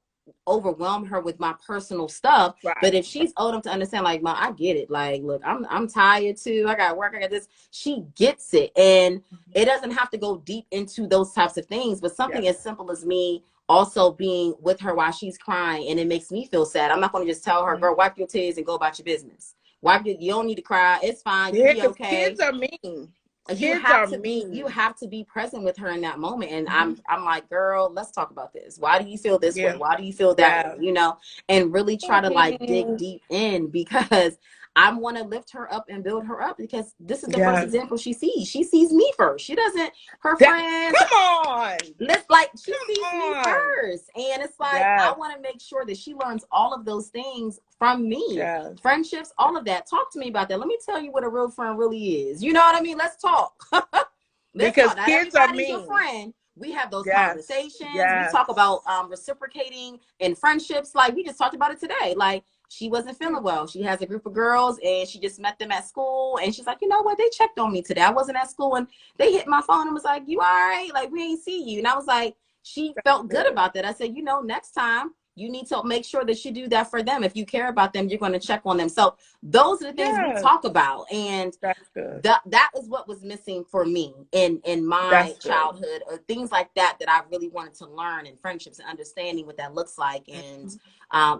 overwhelm her with my personal stuff. But right. if she's old enough to understand, like, Mom, I get it. Like, look, I'm tired too. I got work. I got this. She gets it, and it doesn't have to go deep into those types of things. But something Yes. as simple as me also being with her while she's crying, and it makes me feel sad. I'm not going to just tell her, girl, wipe your tears and go about your business. You don't need to cry. It's fine. You Yeah, be because okay. kids are mean. You Kids have are to be you mean. have to be present with her in that moment. And Hmm. I'm like, girl, let's talk about this. Why do you feel this way? Yeah. Why do you feel that way? Yeah. You know, and really try to like dig Mm. deep in, because I want to lift her up and build her up, because this is the first Yes. example she sees. She sees me first. She doesn't her That, friends. come on. Let's like she sees Come me on. first, and it's like I Yes. want to make sure that she learns all of those things from me. Yes. Friendships, all of that. Talk to me about that. Let me tell you what a real friend really is. You know what I mean? Let's talk. Let's Because talk. Not kids are everybody's your mean. friend. We have those Yes. conversations. We Yes. talk about reciprocating in friendships. Like we just talked about it today. Like she wasn't feeling well. She has a group of girls and she just met them at school. And she's like, you know what? They checked on me today. I wasn't at school and they hit my phone and was like, you all right? Like we ain't see you. And I was like, she felt good Good. about that. I said, you know, next time you need to make sure that you do that for them. If you care about them, you're going to check on them. So those are the things we Yes. talk about. And That's good. that is what was missing for me in my That's good. childhood, or things like that I really wanted to learn in friendships and understanding what that looks like, and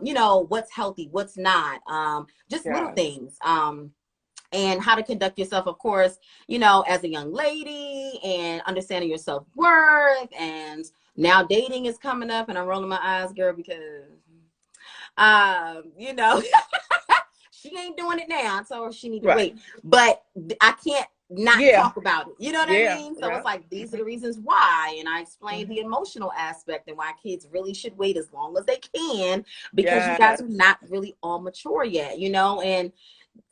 you know, what's healthy, what's not, just little Yes. things, and how to conduct yourself, of course, you know, as a young lady, and understanding your self-worth. And now dating is coming up and I'm rolling my eyes, girl, because you know, she ain't doing it now. I told her she need to Right. wait, but I can't not Yeah. talk about it. You know what I Yeah. mean? So Yeah. it's like, these are Hmm. the reasons why. And I explained Hmm. the emotional aspect and why kids really should wait as long as they can, because you guys Yes. are not really all mature yet, you know? And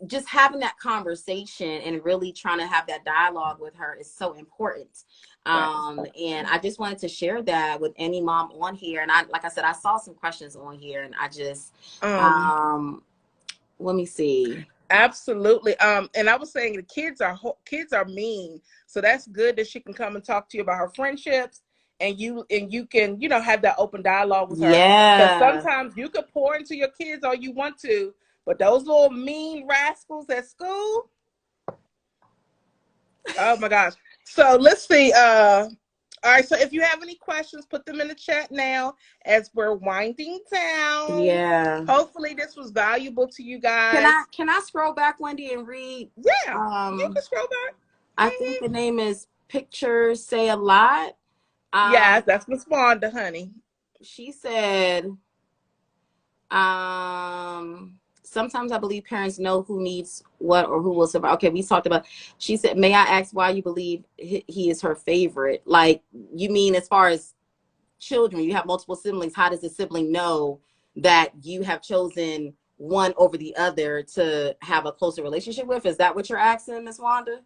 just having that conversation and really trying to have that dialogue with her is so important. That is And I just wanted to share that with any mom on here. And like I said, I saw some questions on here, and I just, um um, let me see. absolutely. And I was saying the kids are mean. So that's good that she can come and talk to you about her friendships, and you can, you know, have that open dialogue with her. Because Yeah. sometimes you could pour into your kids all you want to, but those little mean rascals at school, oh my gosh. So let's see. All right. So if you have any questions, put them in the chat now as we're winding down. Yeah. Hopefully this was valuable to you Can I guys. can I scroll back, Wendy, and read? Yeah, you Um, can scroll back. I think Hmm. the name is Pictures Say a Lot. Yes, Um, that's Miss Wanda, honey. she said, sometimes I believe parents know who needs what or who will survive. Okay, we talked about. She said, may I ask why you believe he is her favorite? Like, you mean as far as children, you have multiple siblings, how does the sibling know that you have chosen one over the other to have a closer relationship with? Is that what you're asking, Miss Wanda?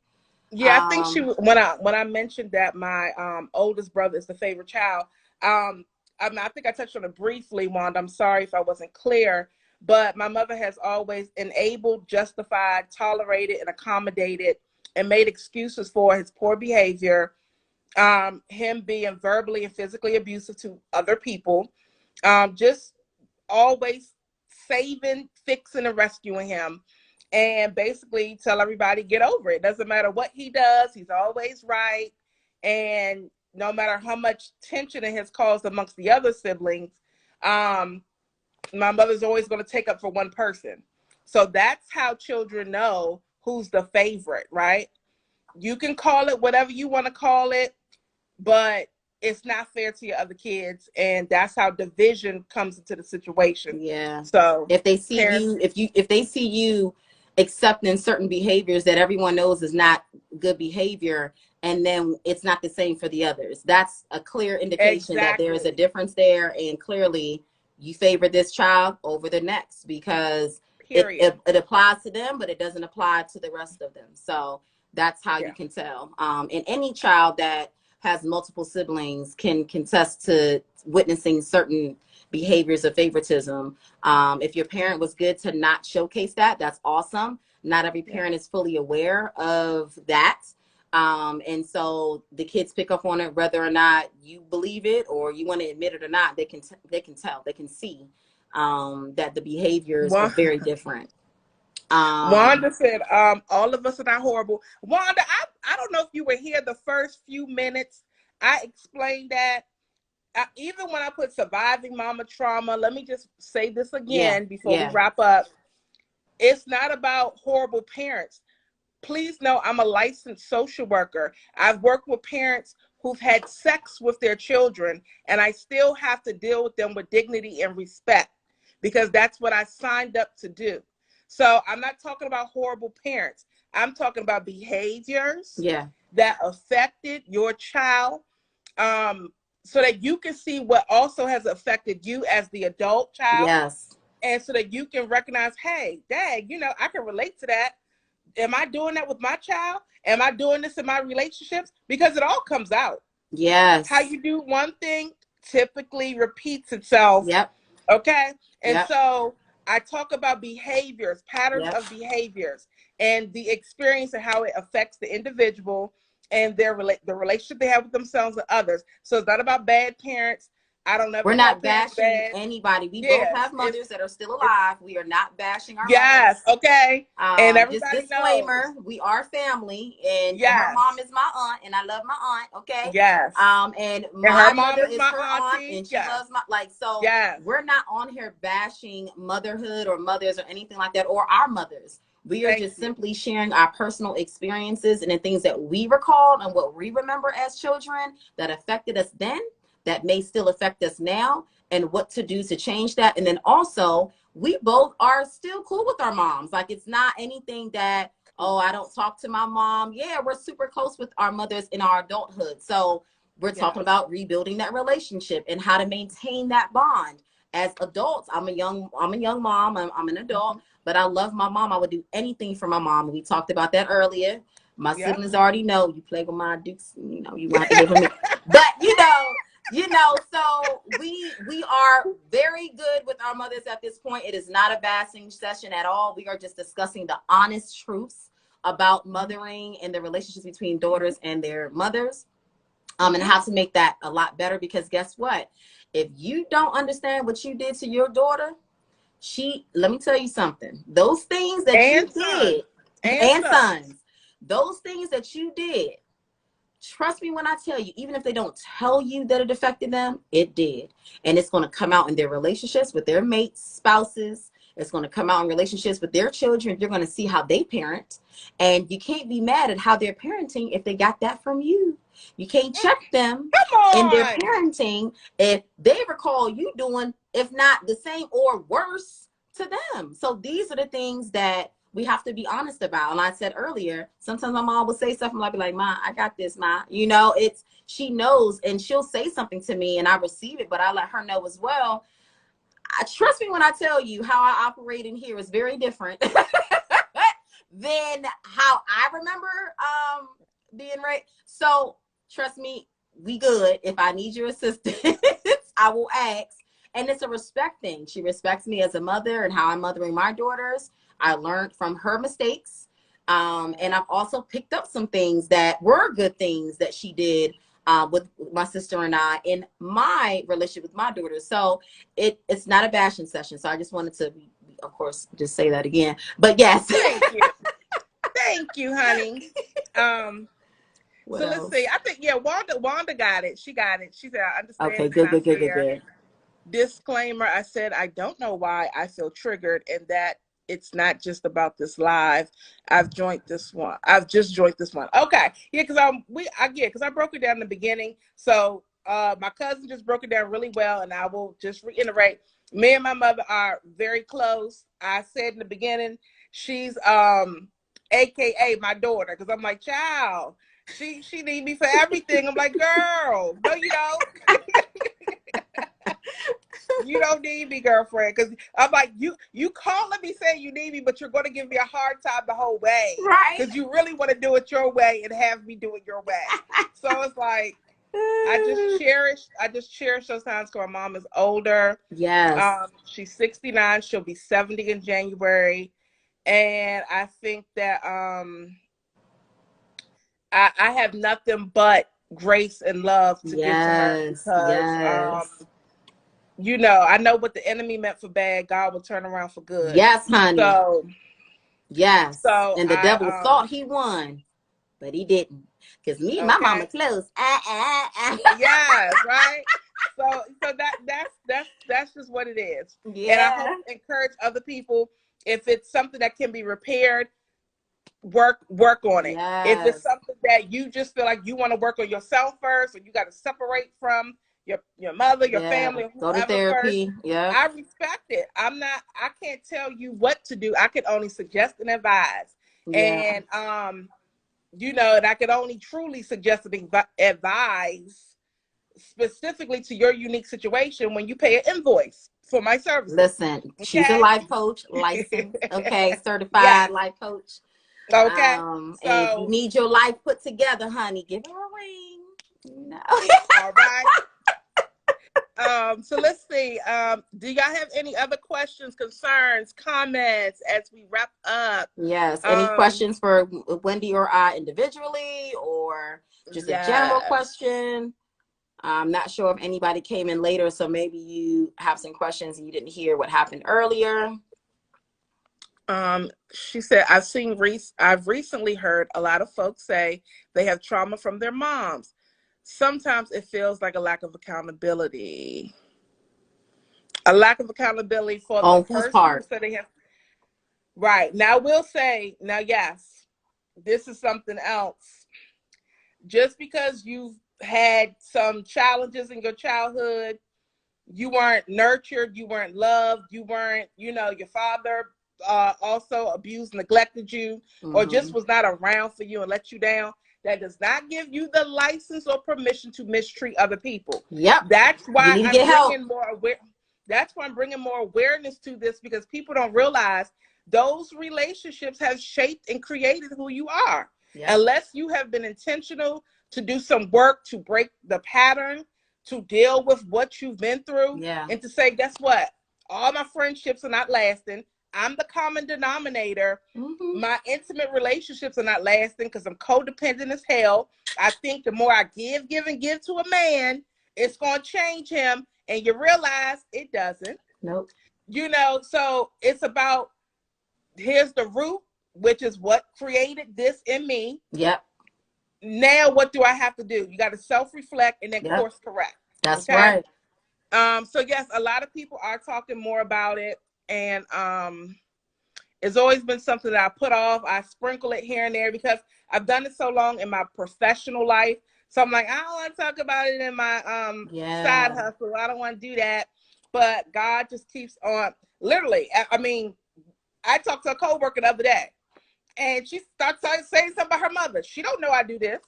Yeah, I think she Um, when I mentioned that my oldest brother is the favorite child. Um, I mean, I think I touched on it briefly, Wanda. I'm sorry if I wasn't clear, but my mother has always enabled, justified, tolerated, and accommodated, and made excuses for his poor behavior, him being verbally and physically abusive to other people, just always saving, fixing, and rescuing him. And basically tell everybody, get over it. Doesn't matter what he does, he's always right. And no matter how much tension it has caused amongst the other siblings, um, my mother's always going to take up for one person. So that's how children know who's the favorite, right? You can call it whatever you want to call it, but it's not fair to your other kids, and that's how division comes into the situation. yeah. So If they see parents, you, if they see you accepting certain behaviors that everyone knows is not good behavior, and then it's not the same for the others, that's a clear indication that there is a exactly, difference there, and clearly you favor this child over the next, because period. it applies to them, but it doesn't apply to the rest of them. So that's how you Yeah. can tell. And any child that has multiple siblings can contest to witnessing certain behaviors of favoritism. If your parent was good to not showcase that, that's awesome. Not every Yeah. parent is fully aware of that. And so the kids pick up on it, whether or not you believe it or you want to admit it or not. They can tell, they can see that the behaviors are Wa- very different. Wanda said, all of us are not horrible. Wanda, I don't know if you were here the first few minutes. I explained that. Even when I put surviving mama trauma, let me just say this Yeah, again before we yeah, wrap up. It's not about horrible parents. Please know I'm a licensed social worker. I've worked with parents who've had sex with their children, and I still have to deal with them with dignity and respect because that's what I signed up to do. So I'm not talking about horrible parents. I'm talking about behaviors yeah, that affected your child, so that you can see what also has affected you as the adult child, yes, and so that you can recognize, hey, dang, I can relate to that. Am I doing that with my child? Am I doing this in my relationships? Because it all comes out. How yes, you do one thing typically repeats itself. yep, Okay. And yep, so I talk about behaviors, patterns yep. of behaviors, and the experience and how it affects the individual and the relationship they have with themselves and others. So it's not about bad parents. I don't We're ever call not parents bashing bad. anybody. We both Yes. have mothers that are still It's alive. We are not bashing our yes. mothers. Okay. And Just everybody disclaimer, knows. we are family, and her Yes. mom is my aunt, and I love my aunt. Okay. Yes. And And her my mom mother is is my her aunt, auntie. and she Yes. loves my, like, so Yes. we're not on here bashing motherhood or mothers or anything like that, or our mothers. We are Thank just you. simply sharing our personal experiences and the things that we recall and what we remember as children that affected us then, that may still affect us now, and what to do to change that. And then also, we both are still cool with our moms. Like, it's not anything that, oh, I don't talk to my mom. Yeah, we're super close with our mothers in our adulthood. So we're talking Yes. about rebuilding that relationship and how to maintain that bond as adults. I'm a young mom. I'm an adult, Mhm. but I love my mom. I would do anything for my mom. We talked about that earlier. My Yep. siblings already know, you play with my dukes, you gonna have to hear from me. But so we are very good with our mothers at this point. It is not a bashing session at all. We are just discussing the honest truths about mothering and the relationships between daughters and their mothers, and Mhm. how to make that a lot better. Because guess what? If you don't understand what you did to your daughter, let me tell you something. Those things that you And did, sons. And and sons. sons, those things that you did, trust me when I tell you, even if they don't tell you that it affected them, it did. And it's going to come out in their relationships with their mates, spouses. It's going to come out in relationships with their children. You're going to see how they parent. And you can't be mad at how they're parenting if they got that from you. You can't check them Come in their on. parenting if they recall you doing, if not the same or worse to them. So these are the things that we have to be honest about. And I said earlier, sometimes my mom will say stuff and I'll be like, Ma, I got this, Ma. It's, she knows, and she'll say something to me and I receive it, but I let her know as well. Trust me when I tell you, how I operate in here is very different than how I remember being raised. So trust me, we good. If I need your assistance, I will ask. And it's a respect thing. She respects me as a mother and how I'm mothering my daughters. I learned from her mistakes. And I've also picked up some things that were good things that she did with my sister and I in my relationship with my daughter. So it's not a bashing session. So I just wanted to, of course, just say that again. But yes. Thank you. Thank you, honey. Um, What so let's see. else? I think, yeah, Wanda got it. She got it. She said, I understand Okay, it's good, not good, good, good, fair. good. Disclaimer, I said I don't know why I feel triggered, and that it's not just about this live. I've just joined this one. Okay. Yeah, because I broke it down in the beginning. So my cousin just broke it down really well, and I will just reiterate. Me and my mother are very close. I said in the beginning, she's AKA my daughter, because I'm like, child, she need me for everything. I'm like, girl, no, you don't. You don't need me, girlfriend. Because I'm like, you calling me saying you need me, but you're going to give me a hard time the whole way Right. because you really want to do it your way and have me do it your way. So it's like, I just cherish those times because my mom is older. Yes. She's 69. She'll be 70 in January. And I think that I have nothing but grace and love to give to her Yes. because Yes. I know what the enemy meant for bad, God will turn around for good. Yes, honey. So Yes. so And the devil I thought he won, but he didn't. Because me and my mama okay. close. Yes, right. So that's just what it is. And I hope Yeah. to encourage other people, if it's something that can be repaired, work on it. If it's Yes. something that you just feel like you want to work on yourself first, or you got to separate from your mother, your Yeah. family, or Go to whoever first, therapy. Yeah. I respect it. I can't tell you what to do. I can only suggest and advise. Yeah. And and I could only truly suggest and advise specifically to your unique situation when you pay an invoice for my services. Listen, she's a Okay. life coach, licensed, okay, certified Yes. life coach. Okay. And if you So, need your life put together, honey, give her a ring. No. all right. So let's see. Do y'all have any other questions, concerns, comments as we wrap up? Yes. Any Um, questions for Wendy or I individually, or just a general yes. question? I'm not sure if anybody came in later, so maybe you have some questions and you didn't hear what happened earlier. She said, I've recently heard a lot of folks say they have trauma from their moms. Sometimes it feels like a lack of accountability. A lack of accountability for the On whose person who part? said they have. Right. Now, we'll say, now, yes, this is something else. Just because you've had some challenges in your childhood, you weren't nurtured, you weren't loved, you weren't, your father also abused, neglected you, or just was not around for you and let you down. That does not give you the license or permission to mistreat other people. Yep. That's You why need to I'm get help. bringing more aware. That's why I'm bringing more awareness to this, because people don't realize those relationships have shaped and created who you are. Yep. Unless you have been intentional to do some work to break the pattern, to deal with what you've been through, Yeah. and to say, guess what? All my friendships are not lasting. I'm the common denominator. My intimate relationships are not lasting because I'm codependent as hell. I think the more I give and give to a man, it's going to change him. And you realize it doesn't. Nope. So it's about, here's the root, which is what created this in me. Yep. Now, what do I have to do? You got to self-reflect and then course correct. That's okay? Right. So yes, a lot of people are talking more about it, and it's always been something that I put off. I sprinkle it here and there because I've done it so long in my professional life. So I'm like, I don't want to talk about it in my side hustle. I don't want to do that. But God just keeps on. Literally, I mean, I talked to a coworker the other day, and she starts saying something about her mother. She don't know I do this.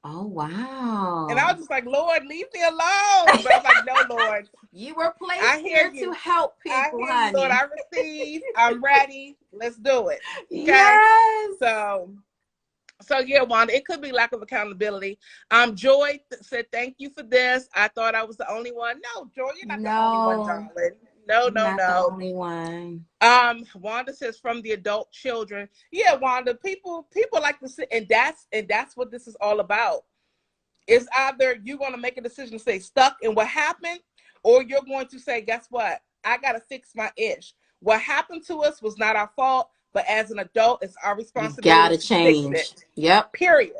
Oh, wow. And I was just like, Lord, leave me alone. But I was like, no, Lord. You were placed here to help people, I hear honey. you, Lord. I receive. I'm ready. Let's do it. Okay? Yes. So yeah, Wanda, it could be lack of accountability. Joy said, thank you for this. I thought I was the only one. No, Joy, you're not the only one, darling. No. Not the only one. Wanda says, from the adult children. Yeah, Wanda, people like to sit, and that's what this is all about. It's either you're going to make a decision to stay stuck in what happened, or you're going to say, guess what? I got to fix my ish. What happened to us was not our fault, but as an adult, it's our responsibility. You gotta change. Fix it. Yep. Period.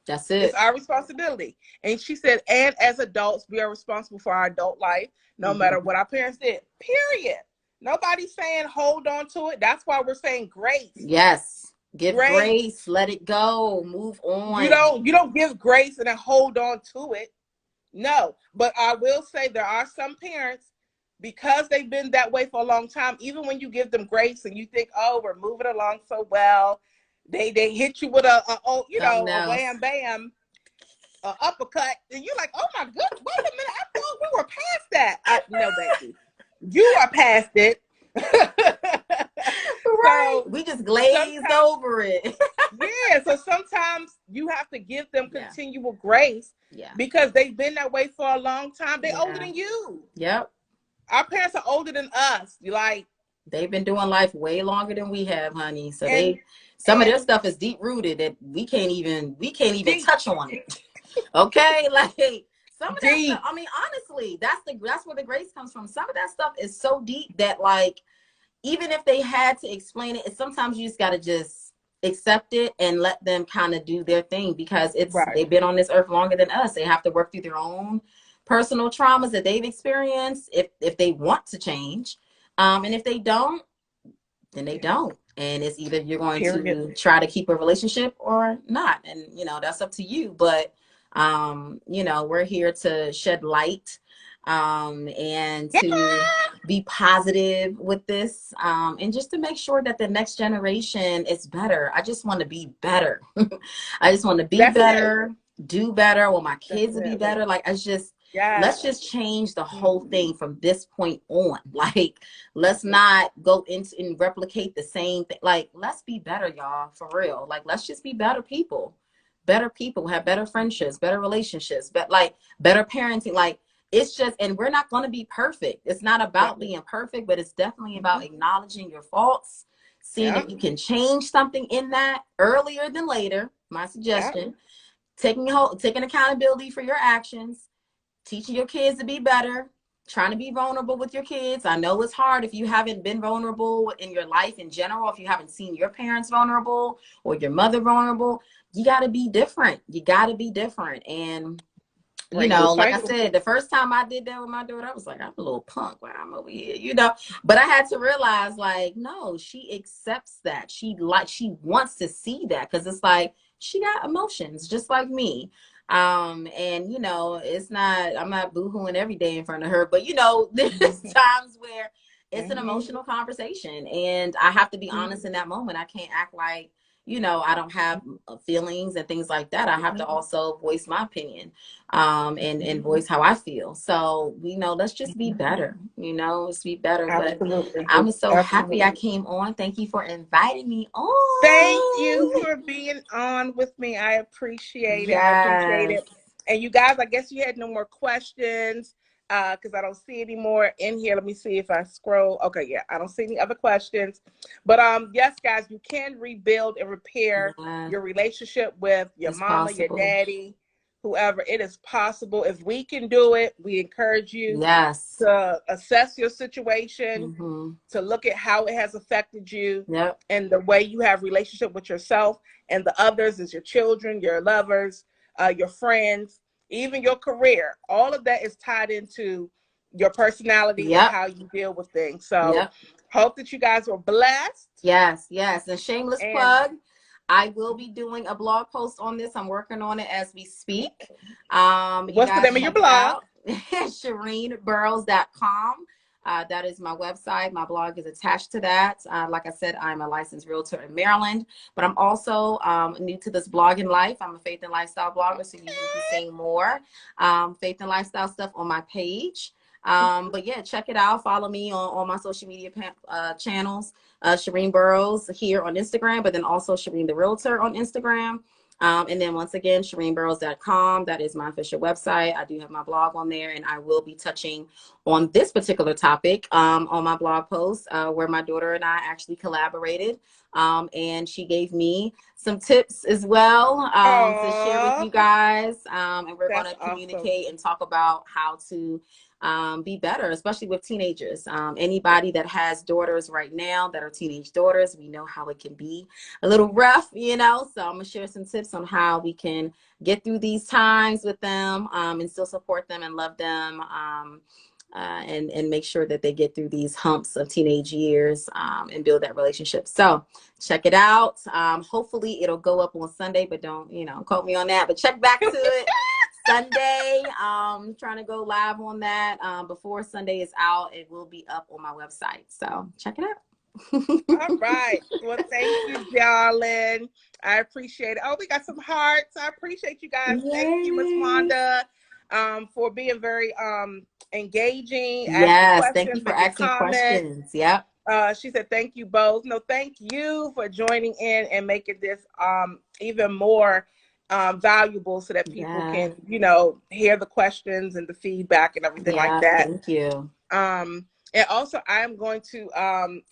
That's it. It's our responsibility. And she said, and as adults, we are responsible for our adult life, no matter what our parents did. Period. Nobody's saying hold on to it. That's why we're saying grace. Yes. Give grace. Let it go. Move on. You don't give grace and then hold on to it. No. But I will say there are some parents, because they've been that way for a long time, even when you give them grace and you think, oh, we're moving along so well, they hit you with a wham bam, a uppercut, and you're like, oh my goodness, wait a minute, I thought we were past that. No, baby, you are past it. Right. So, we just glazed over it. Yeah, so sometimes you have to give them Yeah. continual grace Yeah. because they've been that way for a long time. They're older Yeah. than you. Yep. Our parents are older than us. Like, They've been doing life way longer than we have, honey. So and some of their and stuff is deep rooted that we can't even deep, touch on it. Okay, like some of that stuff. deep. I mean, honestly, that's where the grace comes from. Some of that stuff is so deep that, like, even if they had to explain it, sometimes you just got to just accept it and let them kind of do their thing, because Right. they've been on this earth longer than us. They have to work through their own personal traumas that they've experienced if they want to change. And if they don't, then they don't. And it's either you're going Period. to try to keep a relationship or not. And, that's up to you. But, we're here to shed light, and Yeah. to be positive with this, and just to make sure that the next generation is better. I just want to be better. I just want to be That's it. better, do better. I want my kids to be Definitely. better. Like, let's Yes. just change the whole Mhm. thing from this point on. Like, let's not go into and replicate the same thing. Like, let's be better, y'all, for real. Like, let's just be better people. Better people have better friendships, better relationships, but like better parenting. Like, it's just, and we're not going to be perfect. It's not about Right. being perfect, but it's definitely about Mhm. acknowledging your faults, seeing Yeah. if you can change something in that earlier than later. My Yeah. suggestion: taking accountability for your actions, teaching your kids to be better, trying to be vulnerable with your kids. I know it's hard if you haven't been vulnerable in your life in general, if you haven't seen your parents vulnerable or your mother vulnerable. You got to be different. You got to be different. And, Break the like I cycle. said, the first time I did that with my daughter, I was like, I'm a little punk while I'm over here. But I had to realize, like, no, she accepts that. She wants to see that, because it's like she got emotions just like me. And it's not, I'm not boohooing every day in front of her, but there's Mhm. times where it's an Mhm. emotional conversation, and I have to be honest Mhm. in that moment. I can't act like, I don't have feelings and things like that. I have to also voice my opinion, and voice how I feel. So, let's just be better, let's be better. But Absolutely. I'm so happy I Absolutely. came on. Thank you for inviting me Thank you on. for being on with me. I appreciate it. I appreciate Yes. it. And you guys, I guess you had no more questions because I don't see any more in here. Let me see if I scroll. Okay, yeah, I don't see any other questions. But yes, guys, you can rebuild and repair Yeah, your relationship with your it's mama, your possible. daddy, whoever. It is possible. If we can do it, we encourage you Yes. to assess your situation, Mm-hmm. to look at how it has affected you Yep. and the way you have relationship with yourself and the others is your children, your lovers, your friends, even your career. All of that is tied into your personality and Yep. how you deal with things. So Yep. hope that you guys were blessed. Yes. Yes. And shameless And plug, I will be doing a blog post on this. I'm working on it as we speak. You what's the guys name of your check it blog? out. ShireenBurrows.com. That is my website. My blog is attached to that. Like I said, I'm a licensed realtor in Maryland, but I'm also new to this blogging life. I'm a faith and lifestyle blogger, so you will be seeing more faith and lifestyle stuff on my page. But yeah, check it out. Follow me on my social media channels. Shireen Burrows here on Instagram, but then also Shireen the Realtor on Instagram. And then once again, ShireenBurrows.com. That is my official website. I do have my blog on there, and I will be touching on this particular topic on my blog post where my daughter and I actually collaborated. And she gave me some tips as well to share with Oh, you guys. And we're going that's to awesome. communicate and talk about how to be better, especially with teenagers. Anybody that has daughters right now that are teenage daughters, we know how it can be a little rough. So I'm gonna share some tips on how we can get through these times with them, and still support them and love them. And make sure that they get through these humps of teenage years, and build that relationship. So check it out. Hopefully it'll go up on Sunday, but don't quote me on that. But check back to it. Sunday, trying to go live on that. Before Sunday is out, it will be up on my website. So check it All out. right. Well, thank you, darling. I appreciate it. Oh, we got some hearts. I appreciate you guys. Thank you, Miss Yay. Wanda, for being very engaging, asking Yes, thank you questions, for making asking comments. questions. Yep. She said, thank you both. No, thank you for joining in and making this even more valuable so that people Yeah. can, hear the questions and the feedback and everything like Yeah. that. Thank you. And also I'm going to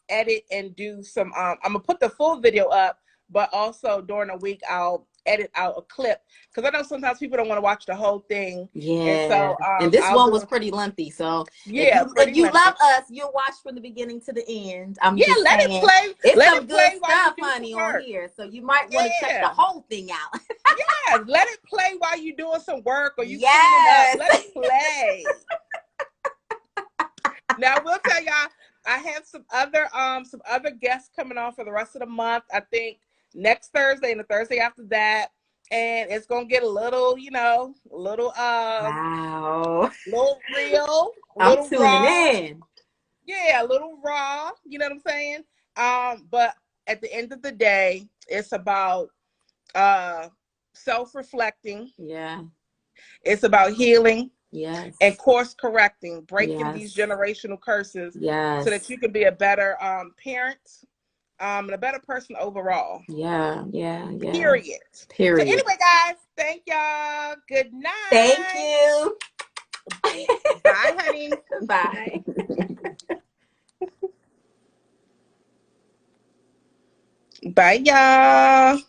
edit and do some, I'm gonna put the full video up, but also during the week, I'll edit out a clip because I know sometimes people don't want to watch the whole thing. Yeah. And so and this I'll one do was it. pretty lengthy. So Yeah, if pretty you lengthy. love us, you'll watch from the beginning to the end. I'm Yeah, just let it saying. play. It's Let some it play good while you stuff, do some honey, on work. here. So you might want to check the Yeah. whole thing out. Yeah, let it play while you doing some work or you cleaning up. Yes. Let it play. Now I will tell y'all, I have some other guests coming on for the rest of the month. I think next Thursday and the Thursday after that. And it's gonna get a little, Wow. little real, a I'm little tuning raw. in. Yeah, a little raw, you know what I'm saying? But at the end of the day, it's about self-reflecting. Yeah. It's about healing. Yes. And course correcting, breaking these Yes. generational curses so Yes. that you can be a better parent and a better person overall. Yeah. Period. So Period. anyway, guys, thank y'all. Good night. Thank you. Bye, honey. Bye. Bye, y'all.